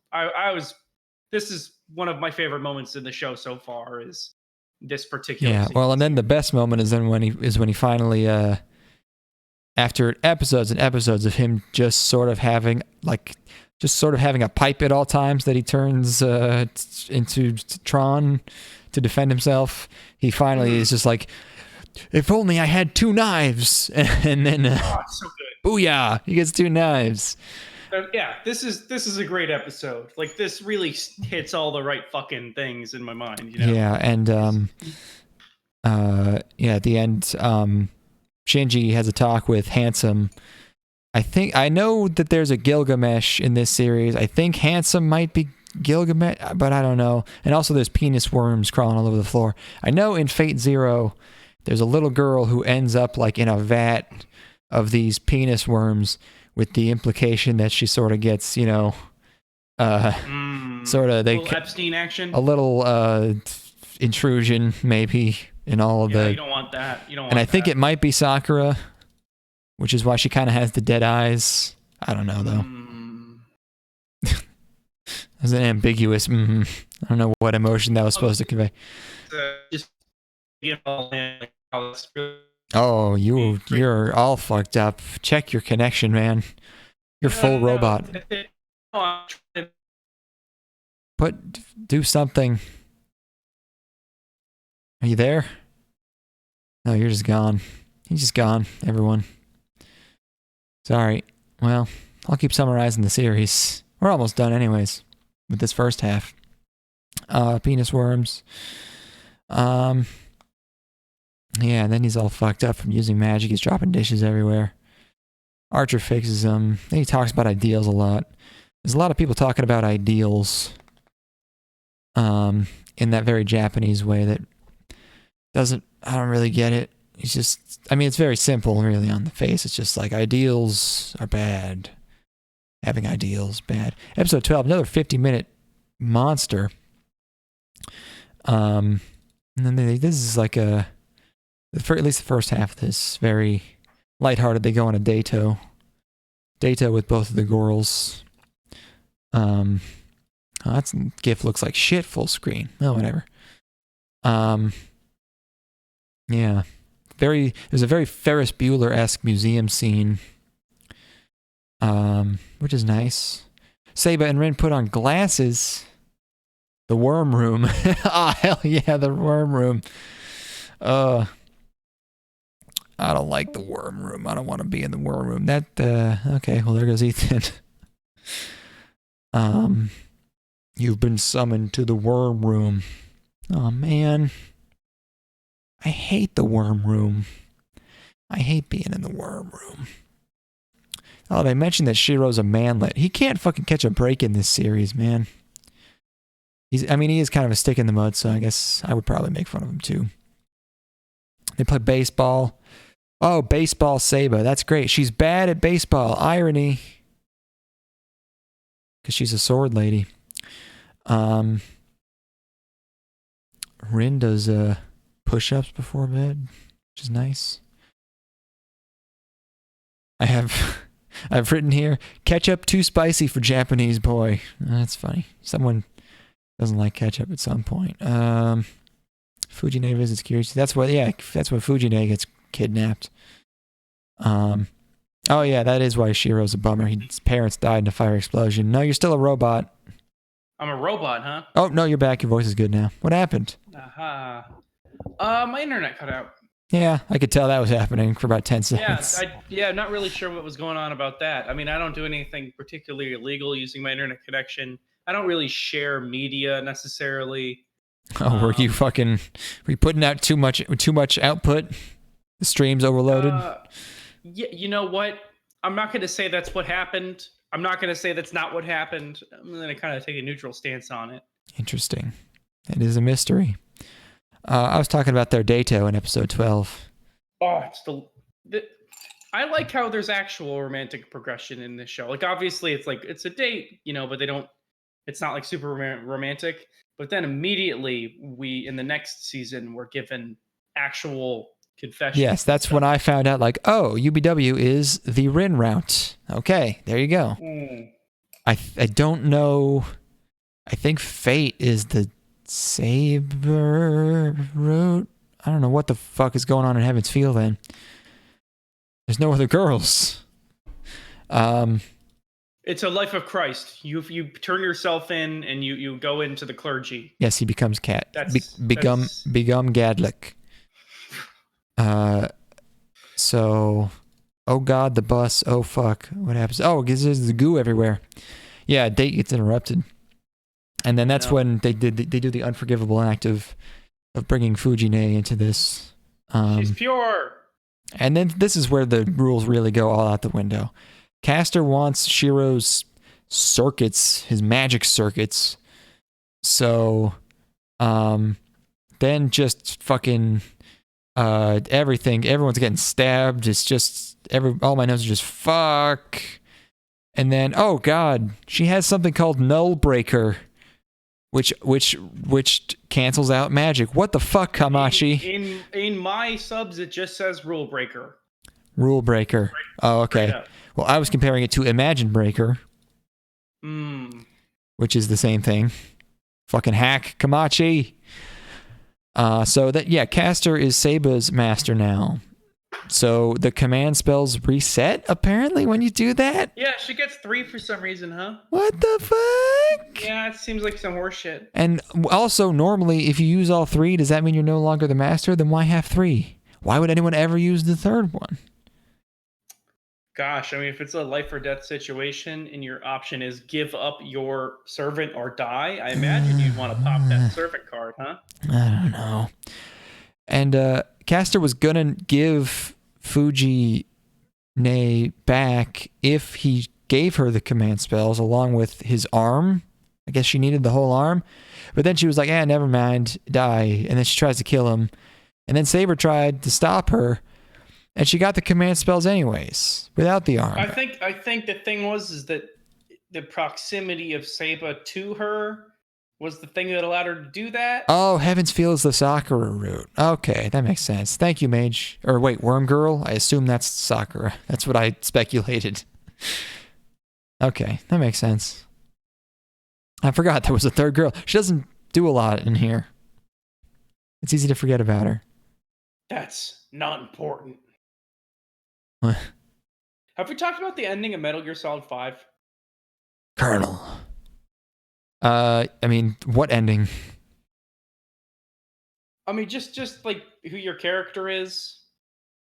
This is one of my favorite moments in the show so far. Is this particular? Yeah, well, and then the best moment is then when he finally after episodes and episodes of him just sort of having a pipe at all times that he turns into Tron to defend himself. He finally is just like, if only I had 2 knives, and then it's so good. Booyah! He gets 2 knives. Yeah, this is a great episode. Like, this really hits all the right fucking things in my mind. You know? Yeah, and at the end, Shinji has a talk with Handsome. I know that there's a Gilgamesh in this series. I think Handsome might be Gilgamesh, but I don't know. And also there's penis worms crawling all over the floor. I know in Fate Zero, there's a little girl who ends up like in a vat of these penis worms, with the implication that she sort of gets, you know, sort of, a little Epstein action. A little intrusion maybe in all of the... you don't want that. And I think it might be Sakura, which is why she kind of has the dead eyes. I don't know, though. It's an ambiguous... I don't know what emotion that was supposed to convey. Oh, you're all fucked up. Check your connection, man. You're full robot. Do something. Are you there? No, you're just gone. He's just gone, everyone. Sorry. Well, I'll keep summarizing the series. We're almost done anyways with this first half. Penis worms. Yeah, and then he's all fucked up from using magic. He's dropping dishes everywhere. Archer fixes him. Then he talks about ideals a lot. There's a lot of people talking about ideals in that very Japanese way that I don't really get it. It's just, I mean, it's very simple really on the face. It's just like, ideals are bad. Having ideals, bad. Episode 12, another 50-minute monster. And then this is like at least the first half of this, very lighthearted. They go on a dato with both of the girls. That GIF looks like shit full screen. Oh, whatever. Yeah. There's a very Ferris Bueller-esque museum scene, which is nice. Saba and Rin put on glasses. The worm room. Ah, hell yeah, the worm room. I don't like the worm room. I don't want to be in the worm room. Okay, well, there goes Ethan. You've been summoned to the worm room. Oh, man. I hate the worm room. I hate being in the worm room. Oh, they mentioned that Shiro's a manlet. He can't fucking catch a break in this series, man. He is kind of a stick in the mud, so I guess I would probably make fun of him too. They play baseball. Oh, baseball Saba. That's great. She's bad at baseball. Irony. Because she's a sword lady. Rin does push-ups before bed, which is nice. I've written here, ketchup too spicy for Japanese boy. That's funny. Someone doesn't like ketchup at some point. Fujine visits Kiryu. That's when Fujine gets kidnapped. Oh yeah, that is why Shiro's a bummer. His parents died in a fire explosion. No, you're still a robot. I'm a robot, huh? Oh, no, you're back. Your voice is good now. What happened? Aha. My internet cut out. Yeah, I could tell that was happening for about 10 seconds. Not really sure what was going on about that. I mean, I don't do anything particularly illegal using my internet connection. I don't really share media necessarily. Oh, were you putting out too much output? The stream's overloaded? Yeah, you know what? I'm not going to say that's what happened. I'm not going to say that's not what happened. I'm going to kind of take a neutral stance on it. Interesting. It is a mystery. I was talking about their dato in episode 12. Oh, I like how there's actual romantic progression in this show. Like, obviously, it's a date, but it's not like super romantic. But then immediately, in the next season, we're given actual confession. Yes, that's when I found out, like, oh, UBW is the Rin route. Okay, there you go. I don't know. I think Fate is the Saber route. I don't know what the fuck is going on in Heaven's Feel then. There's no other girls. It's a life of Christ. You turn yourself in and you go into the clergy. Yes, he becomes become Gadlick. So, oh god, the bus. Oh fuck, what happens? Oh, there's the goo everywhere. Yeah, date gets interrupted, and then that's when they do the unforgivable act of bringing Fujine into this. She's pure. And then this is where the rules really go all out the window. Caster wants Shiro's circuits, his magic circuits. So, then just fucking everyone's getting stabbed. It's just all my notes are just fuck. And then oh god, she has something called Null Breaker, which cancels out magic. What the fuck, Kamachi? In my subs, it just says Rule Breaker. Rule Breaker. Oh, okay. Yeah. Well, I was comparing it to Imagine Breaker, which is the same thing. Fucking hack, Kamachi. So that Caster is Saba's master now. So the command spells reset apparently when you do that. Yeah, she gets 3 for some reason, huh? What the fuck? Yeah, it seems like some horseshit. And also, normally, if you use all 3, does that mean you're no longer the master? Then why have 3? Why would anyone ever use the third one? Gosh, I mean, if it's a life or death situation and your option is give up your servant or die, I imagine you'd want to pop that servant card, huh? I don't know. And Caster was gonna give Fujine back if he gave her the command spells along with his arm. I guess she needed the whole arm. But then she was like, never mind, die. And then she tries to kill him. And then Saber tried to stop her. And she got the command spells anyways, without the arm. I think the thing is that the proximity of Saba to her was the thing that allowed her to do that. Oh, Heaven's Feel is the Sakura route. Okay, that makes sense. Thank you, Mage. Or wait, Worm Girl? I assume that's Sakura. That's what I speculated. Okay, that makes sense. I forgot there was a third girl. She doesn't do a lot in here. It's easy to forget about her. That's not important. What? Have we talked about the ending of Metal Gear Solid 5? Colonel. I mean, what ending? I mean, just like who your character is.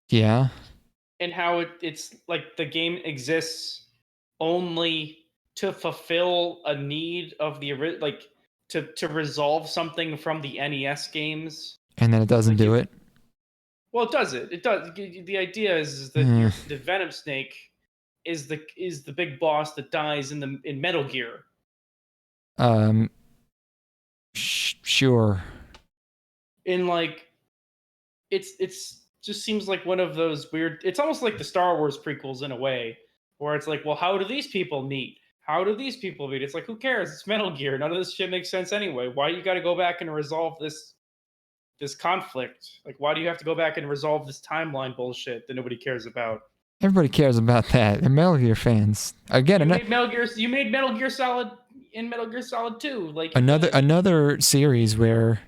Yeah. And how it's like the game exists only to fulfill a need of the to resolve something from the NES games. And then it doesn't do it. Well, it does it. It does. The idea is that the Venom Snake is the big boss that dies in Metal Gear. Sure. In like, it's just seems like one of those weird. It's almost like the Star Wars prequels in a way, where it's like, well, how do these people meet? How do these people meet? It's like, who cares? It's Metal Gear. None of this shit makes sense anyway. Why you got to go back and resolve this conflict? Like, why do you have to go back and resolve this timeline bullshit that nobody cares about? Everybody cares about that. They're Metal Gear fans. Again, You made Metal Gear Solid in Metal Gear Solid 2. Like another series where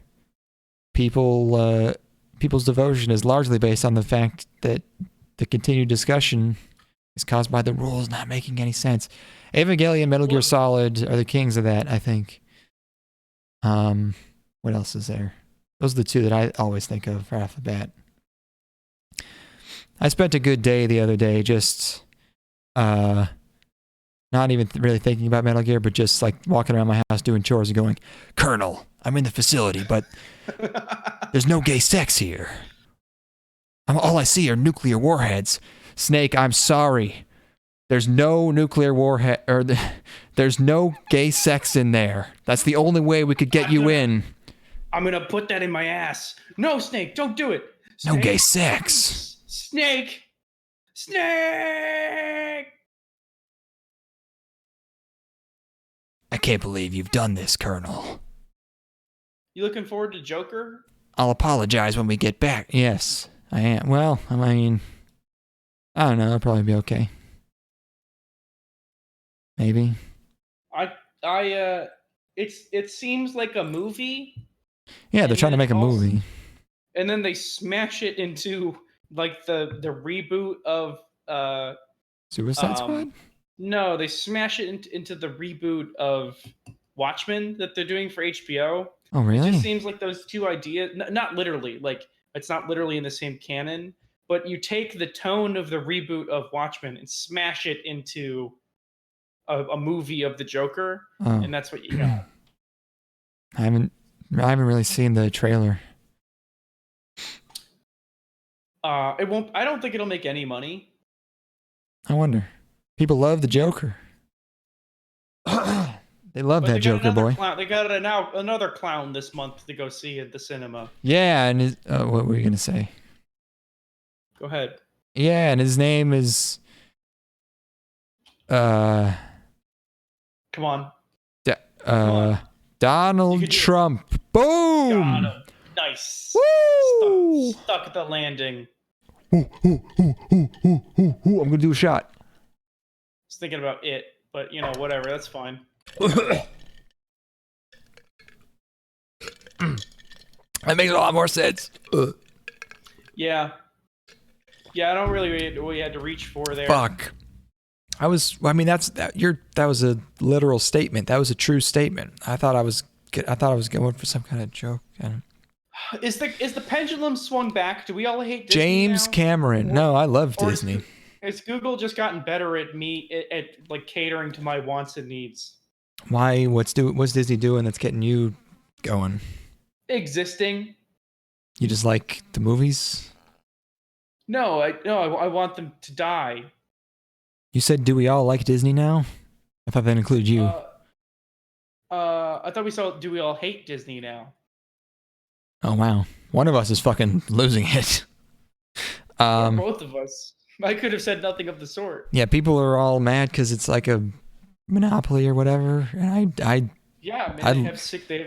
people's devotion is largely based on the fact that the continued discussion is caused by the rules not making any sense. Evangelion, Metal Gear Solid are the kings of that, I think. What else is there? Those are the two that I always think of right off the bat. I spent a good day the other day just not even really thinking about Metal Gear, but just like walking around my house doing chores and going, Colonel, I'm in the facility, but there's no gay sex here. All I see are nuclear warheads. Snake, I'm sorry. There's no nuclear warhead, or there's no gay sex in there. That's the only way we could get you in. I'm gonna put that in my ass. No, Snake, don't do it. Snake. No gay sex. Snake! Snake! I can't believe you've done this, Colonel. You looking forward to Joker? I'll apologize when we get back. Yes, I am. Well, I mean, I don't know. It'll probably be okay. Maybe. It seems like a movie. Yeah, they're trying to make a movie. And then they smash it into like the reboot of Suicide Squad? No, they smash it into the reboot of Watchmen that they're doing for HBO. Oh, really? It just seems like those two ideas, not literally, like it's not literally in the same canon, but you take the tone of the reboot of Watchmen and smash it into a movie of the Joker, and that's what you got. I haven't really seen the trailer. It won't. I don't think it'll make any money. I wonder. People love the Joker. They love that Joker boy. They got another clown this month to go see at the cinema. Yeah, and what were you gonna say? Go ahead. Yeah, and his name is Come on. Donald Trump. Boom! Got him. Nice. Woo! Stuck at the landing. I'm gonna do a shot. I was thinking about it, but whatever. That's fine. That makes a lot more sense. Yeah. Yeah, I don't really what you had to reach for there. Fuck. That was a literal statement. That was a true statement. I thought I was going for some kind of joke. Is the pendulum swung back? Do we all hate Disney James now? Cameron. No, I love Disney. Has Google just gotten better at like catering to my wants and needs? Why? What's Disney doing that's getting you going? Existing. You just like the movies? No, I want them to die. You said, do we all like Disney now? I thought that included you. I thought we saw, do we all hate Disney now? Oh, wow. One of us is fucking losing it. Both of us. I could have said nothing of the sort. Yeah, people are all mad because it's like a monopoly or whatever. And they have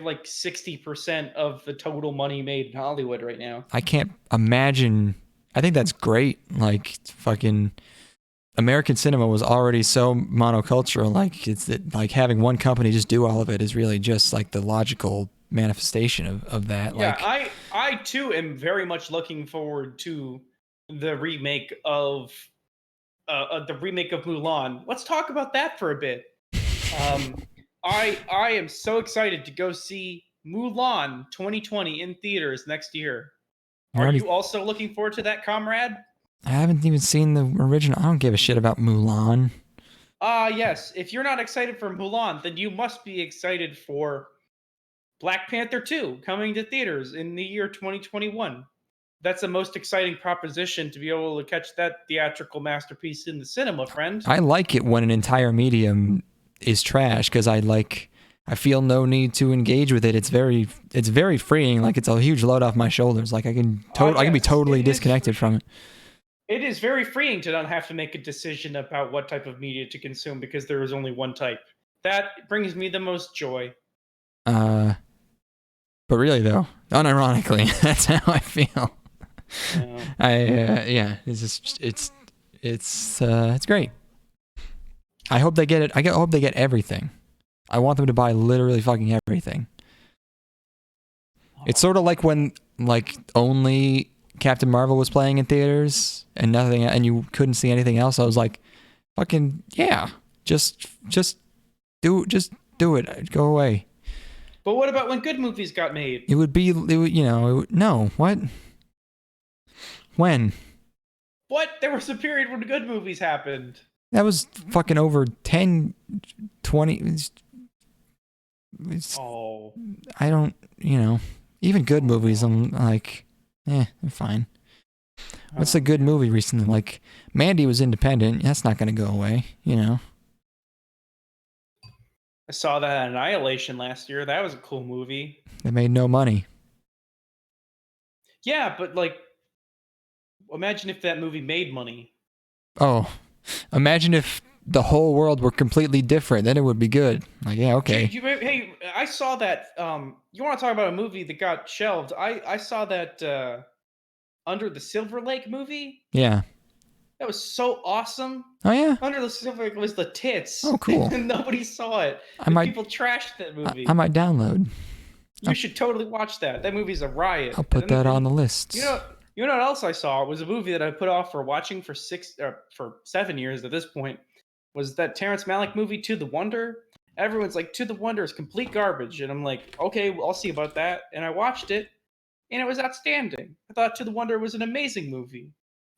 like 60% of the total money made in Hollywood right now. I can't imagine. I think that's great. Like, fucking American cinema was already so monocultural. Like having one company just do all of it is really just like the logical manifestation of that. Yeah, I too am very much looking forward to the remake of Mulan. Let's talk about that for a bit. I am so excited to go see Mulan 2020 in theaters next year. Are you also looking forward to that, comrade? I haven't even seen the original. I don't give a shit about Mulan. Yes. If you're not excited for Mulan, then you must be excited for Black Panther 2 coming to theaters in the year 2021. that's the most exciting proposition to be able to catch that theatrical masterpiece in the cinema, friend. I like it when an entire medium is trash because I feel no need to engage with it. It's very freeing. Like it's a huge load off my shoulders. Like I can be totally disconnected from it. It is very freeing to not have to make a decision about what type of media to consume because there is only one type. That brings me the most joy. But really though, unironically, that's how I feel. Yeah. It's great. I hope they get it. I hope they get everything. I want them to buy literally fucking everything. It's sort of like when only Captain Marvel was playing in theaters and nothing, and you couldn't see anything else. I was like, fucking yeah, just do it. Go away. But what about when good movies got made? No, what? When? What? There was a period when good movies happened. That was fucking over 10, 20. I don't, even good movies, I'm like, they're fine. What's a good movie recently? Like, Mandy was independent. That's not going to go away, I saw that Annihilation last year. That was a cool movie. It made no money. Yeah, but imagine if that movie made money. Oh, imagine if the whole world were completely different. Then it would be good. Like, yeah, okay. Hey, I saw that. You want to talk about a movie that got shelved? I saw that Under the Silver Lake movie. Yeah. That was so awesome. Oh yeah. Under the Silver Lake was the tits. Oh cool. And nobody saw it. People trashed that movie. I might download. You should totally watch that. That movie's a riot. I'll put that on the list. You know what else I saw? It was a movie that I put off for watching for 7 years at this point. Was that Terrence Malick movie To the Wonder? Everyone's like, To the Wonder is complete garbage. And I'm like, okay, well, I'll see about that. And I watched it, and it was outstanding. I thought To the Wonder was an amazing movie.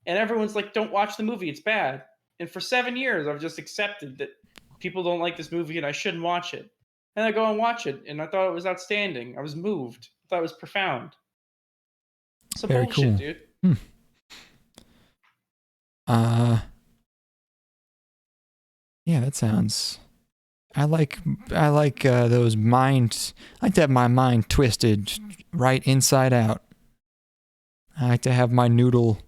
And everyone's like, don't watch the movie, it's bad. And for 7 years, I've just accepted that people don't like this movie and I shouldn't watch it. And I go and watch it, and I thought it was outstanding. I was moved. I thought it was profound. Some Very bullshit, cool. dude. Yeah, that sounds. I like those minds. I like to have my mind twisted right inside out. I like to have my noodle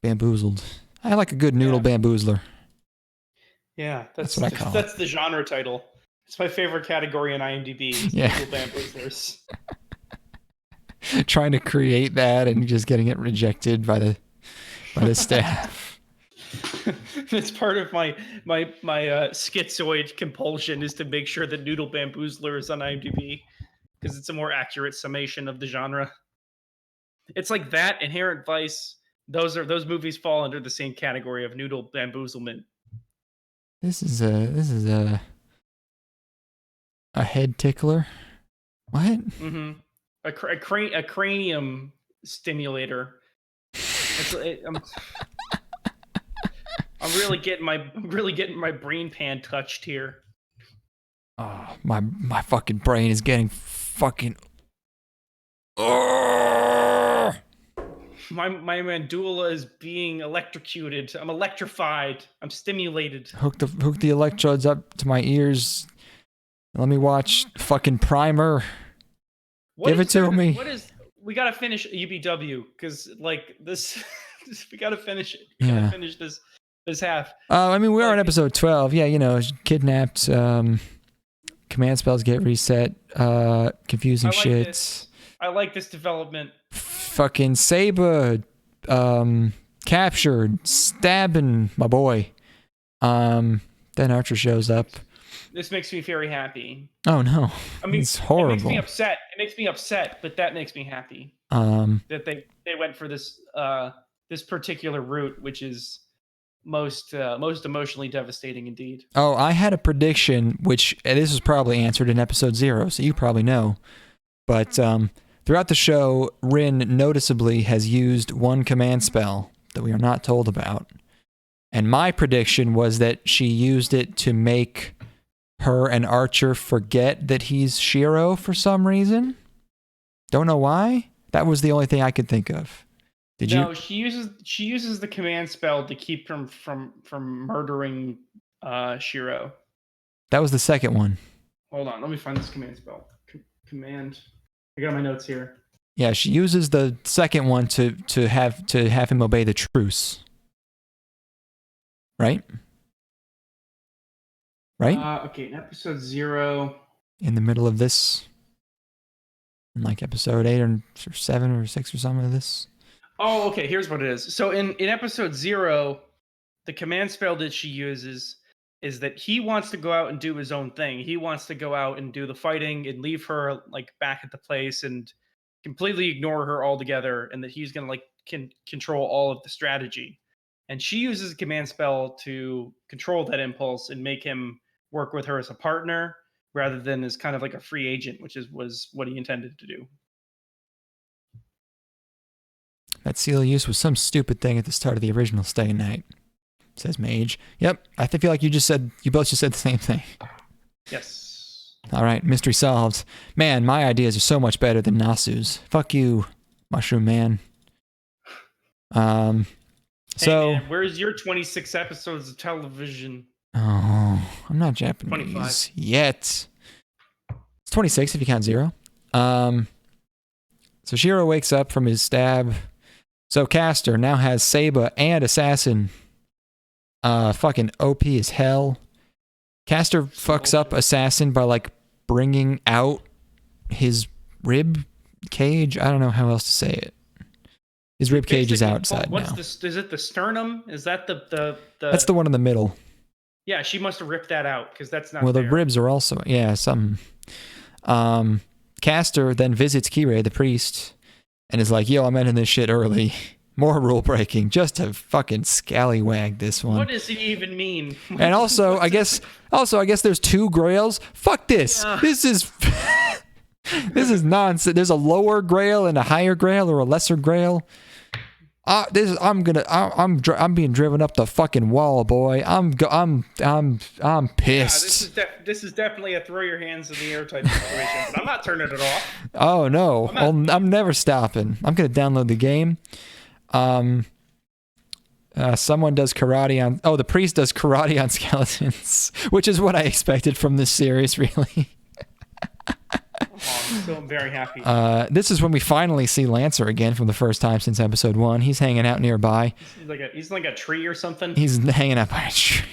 bamboozled. I like a good noodle bamboozler. Yeah, that's what I call That's the genre title. It's my favorite category in IMDb. Yeah. Noodle bamboozlers. Trying to create that and just getting it rejected by the staff. It's part of my schizoid compulsion is to make sure that Noodle Bamboozler is on IMDb because it's a more accurate summation of the genre. It's like that, Inherent Vice. Those movies fall under the same category of noodle bamboozlement. This is a head tickler. What? Mm-hmm. A cranium stimulator. I'm really getting my brain pan touched here. Oh, my fucking brain is getting fucking. My mandula is being electrocuted. I'm electrified. I'm stimulated. Hook the electrodes up to my ears. Let me watch fucking Primer. Give it to me. We gotta finish UBW because this we gotta finish it. We gotta finish this half. I mean, we're on episode 12. Yeah, kidnapped. Command spells get reset. Confusing shit. I like this development. Fucking Saber, captured, stabbing my boy. Then Archer shows up. This makes me very happy. Oh no! I mean, it's horrible. It makes me upset, but that makes me happy. That they went for this this particular route, which is most emotionally devastating indeed. Oh, I had a prediction, which this was probably answered in episode 0, so you probably know. But throughout the show, Rin noticeably has used one command spell that we are not told about. And my prediction was that she used it to make her and Archer forget that he's Shiro for some reason. Don't know why. That was the only thing I could think of. Did No, you? she uses the command spell to keep him from murdering Shiro. That was the second one. Hold on, let me find this command spell. Command. I got my notes here. Yeah, she uses the second one to have him obey the truce. Right? Right? Okay, in episode 0. In the middle of this, in like episode 8 or 7 or 6 or something of this. Oh, okay. Here's what it is. So in episode 0, the command spell that she uses is that he wants to go out and do his own thing. He wants to go out and do the fighting and leave her like back at the place and completely ignore her altogether, and that he's gonna like control all of the strategy. And she uses a command spell to control that impulse and make him work with her as a partner rather than as kind of like a free agent, which was what he intended to do. That seal use was some stupid thing at the start of the original Stay Night, says Mage. Yep, I feel like you both just said the same thing. Yes. All right, mystery solved. Man, my ideas are so much better than Nasu's. Fuck you, Mushroom Man. So, hey man, where's your 26 episodes of television? Oh, I'm not Japanese 25. yet. It's 26 if you count 0. So Shiro wakes up from his stab. So Caster now has Saba and Assassin. Fucking OP as hell. Caster fucks up Assassin by like bringing out his rib cage. I don't know how else to say it. His rib cage is outside now. Is it the sternum? Is that the? That's the one in the middle. Yeah, she must have ripped that out because that's not. Well, there. the ribs are also some. Caster then visits Kirei, the priest, and is like, "Yo, I'm ending this shit early. More rule breaking, just to fucking scallywag this one." What does it even mean? And also, I guess there's 2 grails. Fuck this. This is this is nonsense. There's a lower grail and a higher grail or a lesser grail. I'm being driven up the fucking wall, boy. I'm pissed. Yeah, this is definitely a throw your hands in the air type situation. But I'm not turning it off. Oh no, I'm never stopping. I'm gonna download the game. Someone does karate on. Oh, the priest does karate on skeletons, which is what I expected from this series, really. So I'm very happy. This is when we finally see Lancer again for the first time since episode 1. He's hanging out nearby. He's like a tree or something. He's hanging out by a tree.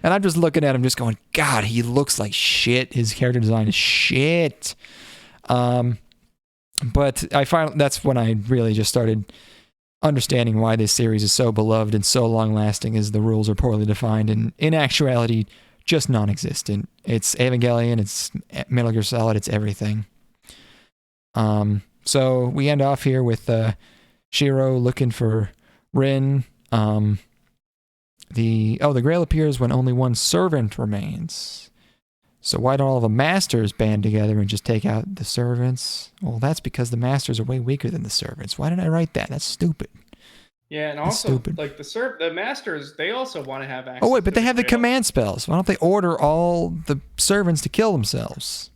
And I'm just looking at him just going, God, he looks like shit. His character design is shit. But that's when I really just started understanding why this series is so beloved and so long-lasting, is the rules are poorly defined and in actuality just non-existent. It's Evangelion, it's Metal Gear Solid, it's everything. So we end off here with Shiro looking for Rin. The Grail appears when only one servant remains. So why don't all the masters band together and just take out the servants? Well, that's because the masters are way weaker than the servants. Why did I write that? That's stupid. Yeah, and also like the masters, they also want to have access. Oh wait, but they have the Grail. command spells. Why don't they order all the servants to kill themselves?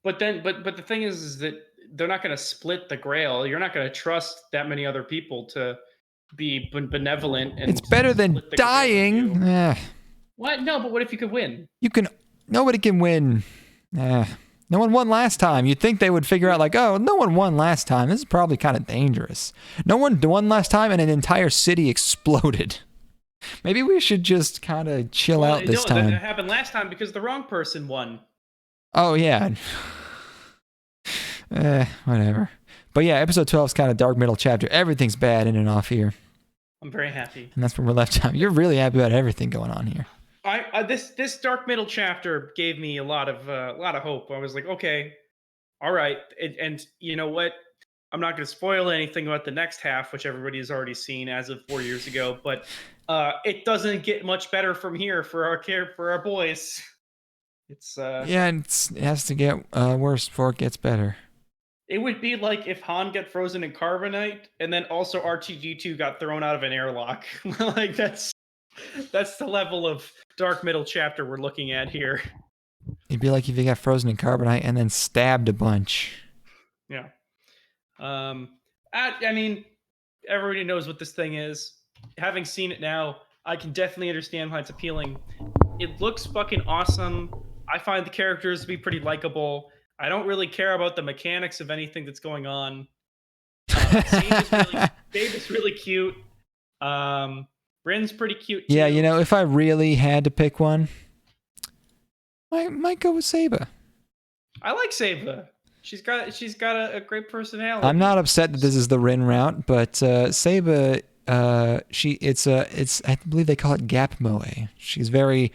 But the thing is that they're not going to split the Grail. You're not going to trust that many other people to be benevolent. And it's better than dying. What? No, but what if you could win? Nobody can win. No one won last time. You'd think they would figure out like, oh, no one won last time. This is probably kind of dangerous. No one won last time and an entire city exploded. Maybe we should just kind of chill out this time. That happened last time because the wrong person won. Oh, yeah. Whatever. But yeah, episode 12 is kind of dark middle chapter. Everything's bad in and off here. I'm very happy. And that's where we're left out. You're really happy about everything going on here. This dark middle chapter gave me a lot of hope. I was like, okay, all right, and you know what? I'm not going to spoil anything about the next half, which everybody has already seen as of 4 years ago. But it doesn't get much better from here for our boys. It's it has to get worse before it gets better. It would be like if Han got frozen in carbonite, and then also R2-D2 got thrown out of an airlock. Like that's the level of dark middle chapter we're looking at here. It'd be like if you got frozen in carbonite and then stabbed a bunch. Yeah. I mean, everybody knows what this thing is. Having seen it now, I can definitely understand why it's appealing. It looks fucking awesome. I find the characters to be pretty likable. I don't really care about the mechanics of anything that's going on. Babe is really cute. Bryn's pretty cute too. Yeah, you know, if I really had to pick one, I might go with Saba. I like Saba. She's got a great personality. I'm not upset that this is the Rin route, but Saba, it's I believe they call it Gap Moe. She's very,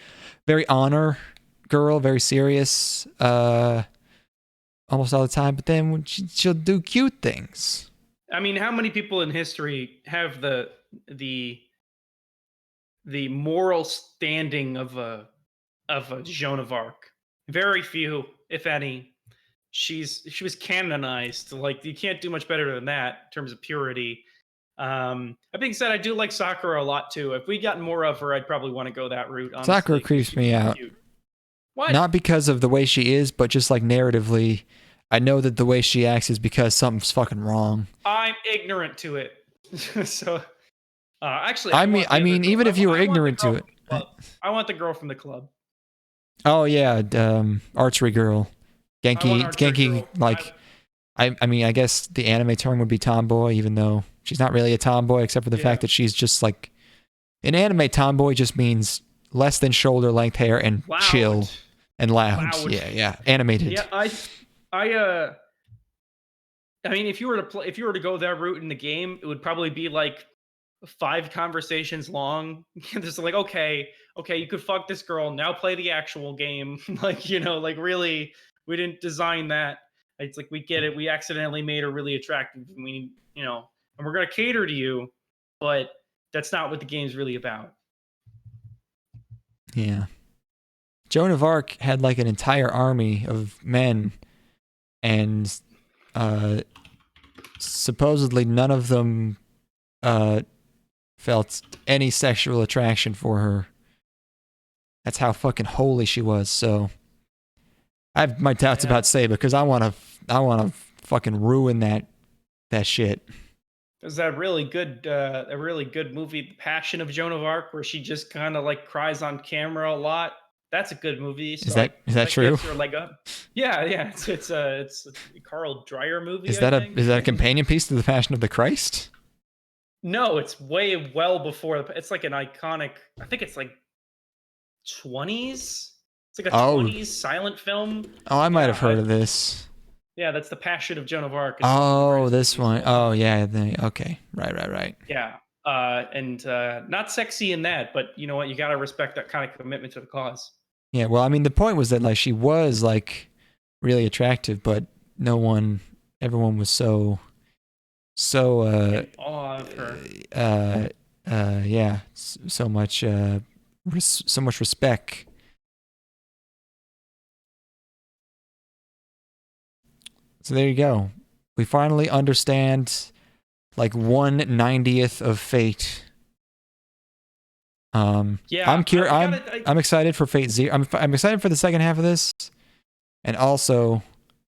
very honor girl, very serious, almost all the time. But then when she'll do cute things. I mean, how many people in history have the moral standing of a Joan of Arc? Very few, if any. She was canonized. Like, you can't do much better than that in terms of purity. That being said, I do like Sakura a lot too. If we got more of her, I'd probably want to go that route. Honestly. Sakura creeps me out. Cute. What? Not because of the way she is, but just like narratively, I know that the way she acts is because something's fucking wrong. I'm ignorant to it. So, actually, I mean, even if you were ignorant to it, I want the girl from the club. Oh yeah, archery girl. Genki, girl. like, I mean, I guess the anime term would be tomboy, even though she's not really a tomboy, except for the fact that she's just like, an anime tomboy just means less than shoulder length hair and chill and loud. Yeah, animated. Yeah, I mean, if you were to go that route in the game, it would probably be like 5 conversations long. Just like, okay, you could fuck this girl. Now play the actual game. Like, you know, like, really. We didn't design that. It's like, we get it. We accidentally made her really attractive. We, you know, and we're going to cater to you, but that's not what the game's really about. Yeah. Joan of Arc had like an entire army of men, and supposedly none of them felt any sexual attraction for her. That's how fucking holy she was, so... I have my doubts about Saba because I want to fucking ruin that shit. There's that really good movie, The Passion of Joan of Arc, where she just kind of like cries on camera a lot. That's a good movie. So is that true? Gives her a leg up. Yeah. It's a Carl Dreyer movie. Is that a companion piece to The Passion of the Christ? No, it's way well before. It's like an iconic. I think it's like 20s. It's like a 20s silent film. Oh, I might have heard of this. Yeah, that's The Passion of Joan of Arc. Oh, this one. Oh, yeah. Okay. Right. Yeah. And not sexy in that, but you know what? You got to respect that kind of commitment to the cause. Yeah, well, I mean, the point was that like she was like really attractive, but everyone was so in awe of her. Yeah, so much respect. So there you go. We finally understand like 1/90th of Fate. Yeah, I'm excited for Fate Zero. I'm excited for the second half of this, and also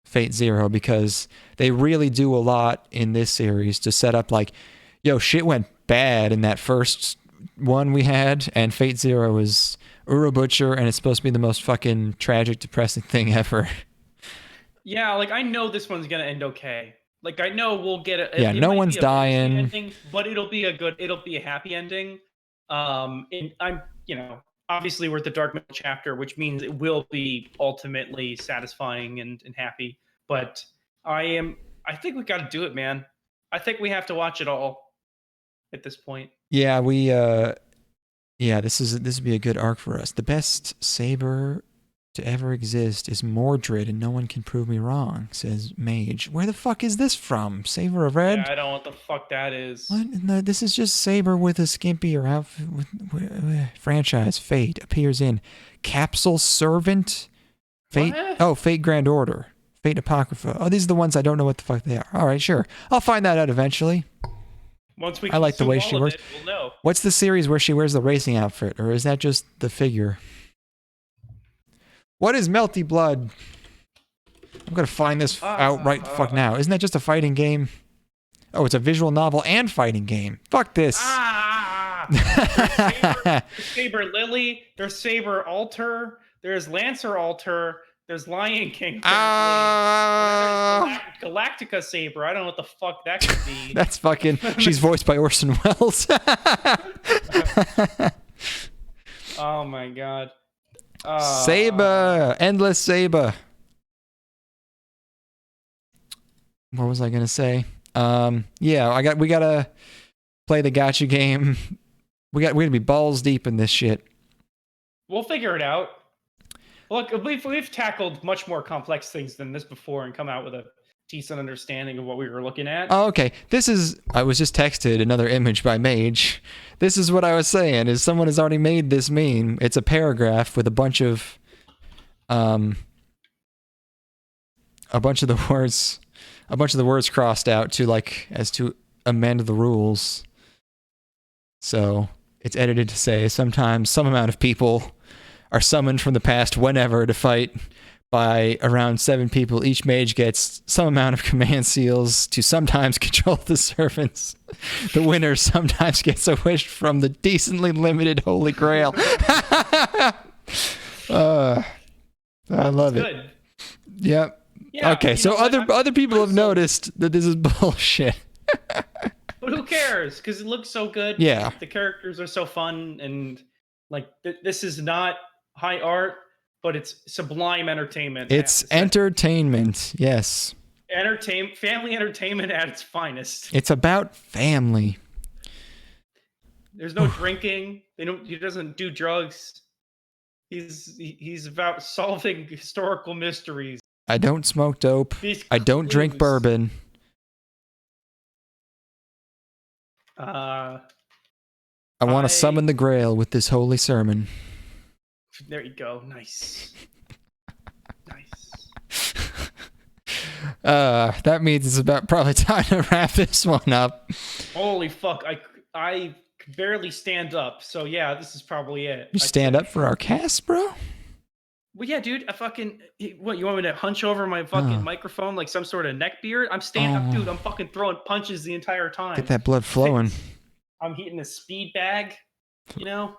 Fate Zero, because they really do a lot in this series to set up like, yo, shit went bad in that first one we had, and Fate Zero is Ura Butcher, and it's supposed to be the most fucking tragic, depressing thing ever. Yeah, like, I know this one's gonna end okay. Like, I know we'll get it. Yeah, no one's dying. Ending, but it'll be a happy ending. And I'm, you know, obviously we're at the Dark Middle chapter, which means it will be ultimately satisfying and happy. But I think we got to do it, man. I think we have to watch it all at this point. Yeah, this would be a good arc for us. The best saber to ever exist is Mordred, and no one can prove me wrong, says Mage. Where the fuck is this from? Saber of Red? Yeah, I don't know what the fuck that is. What? This is just Saber with a skimpier outfit. Franchise Fate appears in Capsule Servant. Fate. What? Oh, Fate Grand Order. Fate Apocrypha. Oh, these are the ones I don't know what the fuck they are. All right, sure. I'll find that out eventually. Once we I like the way she wears. We'll know. What's the series where she wears the racing outfit, or is that just the figure? What is Melty Blood? I'm gonna find this out right the fuck now. Isn't that just a fighting game? Oh, it's a visual novel and fighting game. Fuck this. There's Saber Lily. There's Saber Alter. There's Lancer Alter. There's Lion King. There's Galactica Saber. I don't know what the fuck that could be. That's fucking. She's voiced by Orson Welles. Oh my god. Saber, endless Saber. What was I gonna say? Yeah, we gotta play the gacha game. We're gonna be balls deep in this shit. We'll figure it out. Look, we've tackled much more complex things than this before and come out with a decent understanding of what we were looking at. Oh, okay. I was just texted another image by Mage. This is what I was saying, is someone has already made this meme. It's a paragraph with a bunch of the words crossed out to amend the rules. So it's edited to say sometimes some amount of people are summoned from the past whenever to fight by around 7 people. Each mage gets some amount of command seals to sometimes control the servants. The winner sometimes gets a wish from the decently limited Holy Grail. I love it. Good. Yep. Yeah, okay, so other people have noticed that this is bullshit. But who cares? Because it looks so good. Yeah. The characters are so fun, and like this is not high art, but it's sublime entertainment. It's entertainment, yes. Family entertainment at its finest. It's about family. There's no drinking. He doesn't do drugs. He's about solving historical mysteries. I don't smoke dope. I don't drink bourbon. I want to summon the Grail with this holy sermon. There you go. Nice. That means it's about probably time to wrap this one up. Holy fuck. I could barely stand up. So yeah, this is probably it. You stand up for our cast, bro? Well, yeah, dude. What, you want me to hunch over my fucking microphone like some sort of neckbeard? I'm standing up, dude. I'm fucking throwing punches the entire time. Get that blood flowing. I'm hitting a speed bag, you know?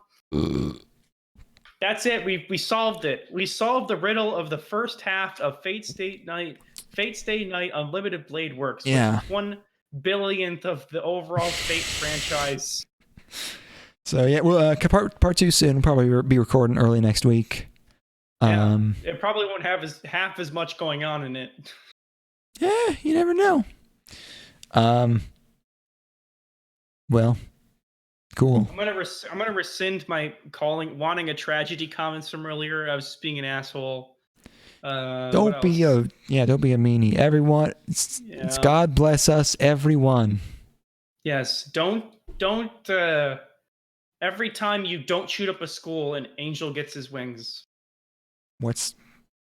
That's it. We solved it. We solved the riddle of the first half of Fate Stay Night Unlimited Blade Works. Yeah. 1/1000th of the overall Fate franchise. So yeah, well, part 2 soon. We'll probably be recording early next week. Yeah, it probably won't have half as much going on in it. Yeah, you never know. Well, cool. I'm gonna rescind my wanting a tragedy comments from earlier. I was just being an asshole. Don't be a meanie. Everyone, it's God bless us, everyone. Yes, don't. Every time you don't shoot up a school, an angel gets his wings.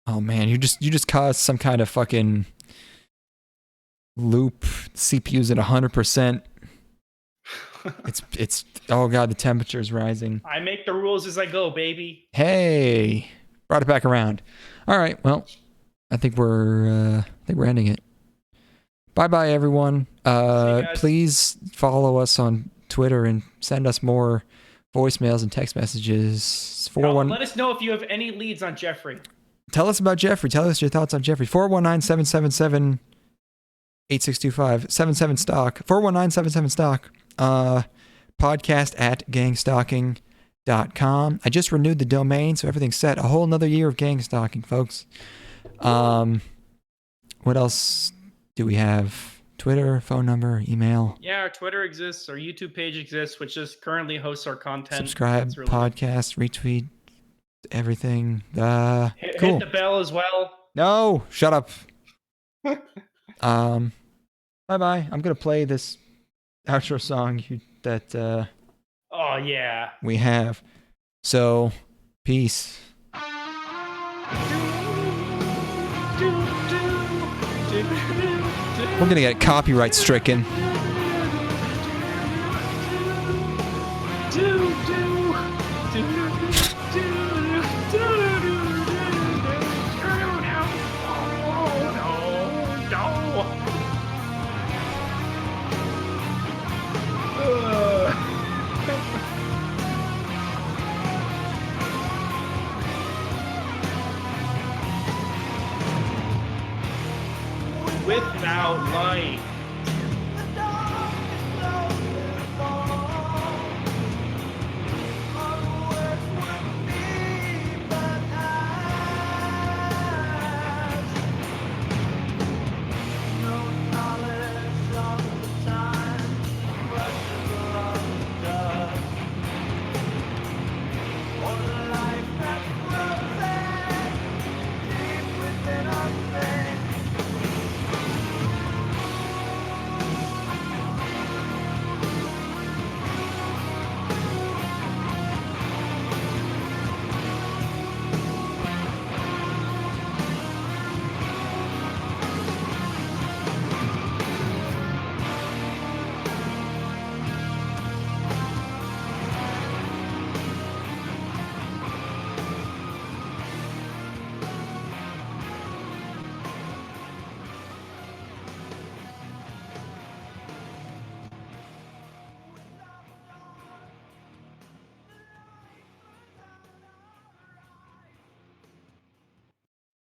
Oh man, you just caused some kind of fucking loop. CPU's at 100%. It's oh god, the temperature's rising. I make the rules as I go, baby. Hey, brought it back around. All right, well, I think we're ending it. Bye everyone. Please follow us on Twitter and send us more voicemails and text messages. Let us know if you have any leads on Jeffrey. Tell us about Jeffrey. Tell us your thoughts on Jeffrey. 419-777-8625. 77stock. 419-77stock. podcast@gangstalking.com. I just renewed the domain, so everything's set. A whole nother year of gang stalking, folks. What else do we have? Twitter, phone number, email. Yeah, our Twitter exists. Our YouTube page exists, which just currently hosts our content. Subscribe, really podcast, retweet, everything. Cool. Hit the bell as well. No, shut up. Bye-bye. I'm going to play this outro song that oh, yeah. we have. So, peace. We're going to get copyright stricken. about life.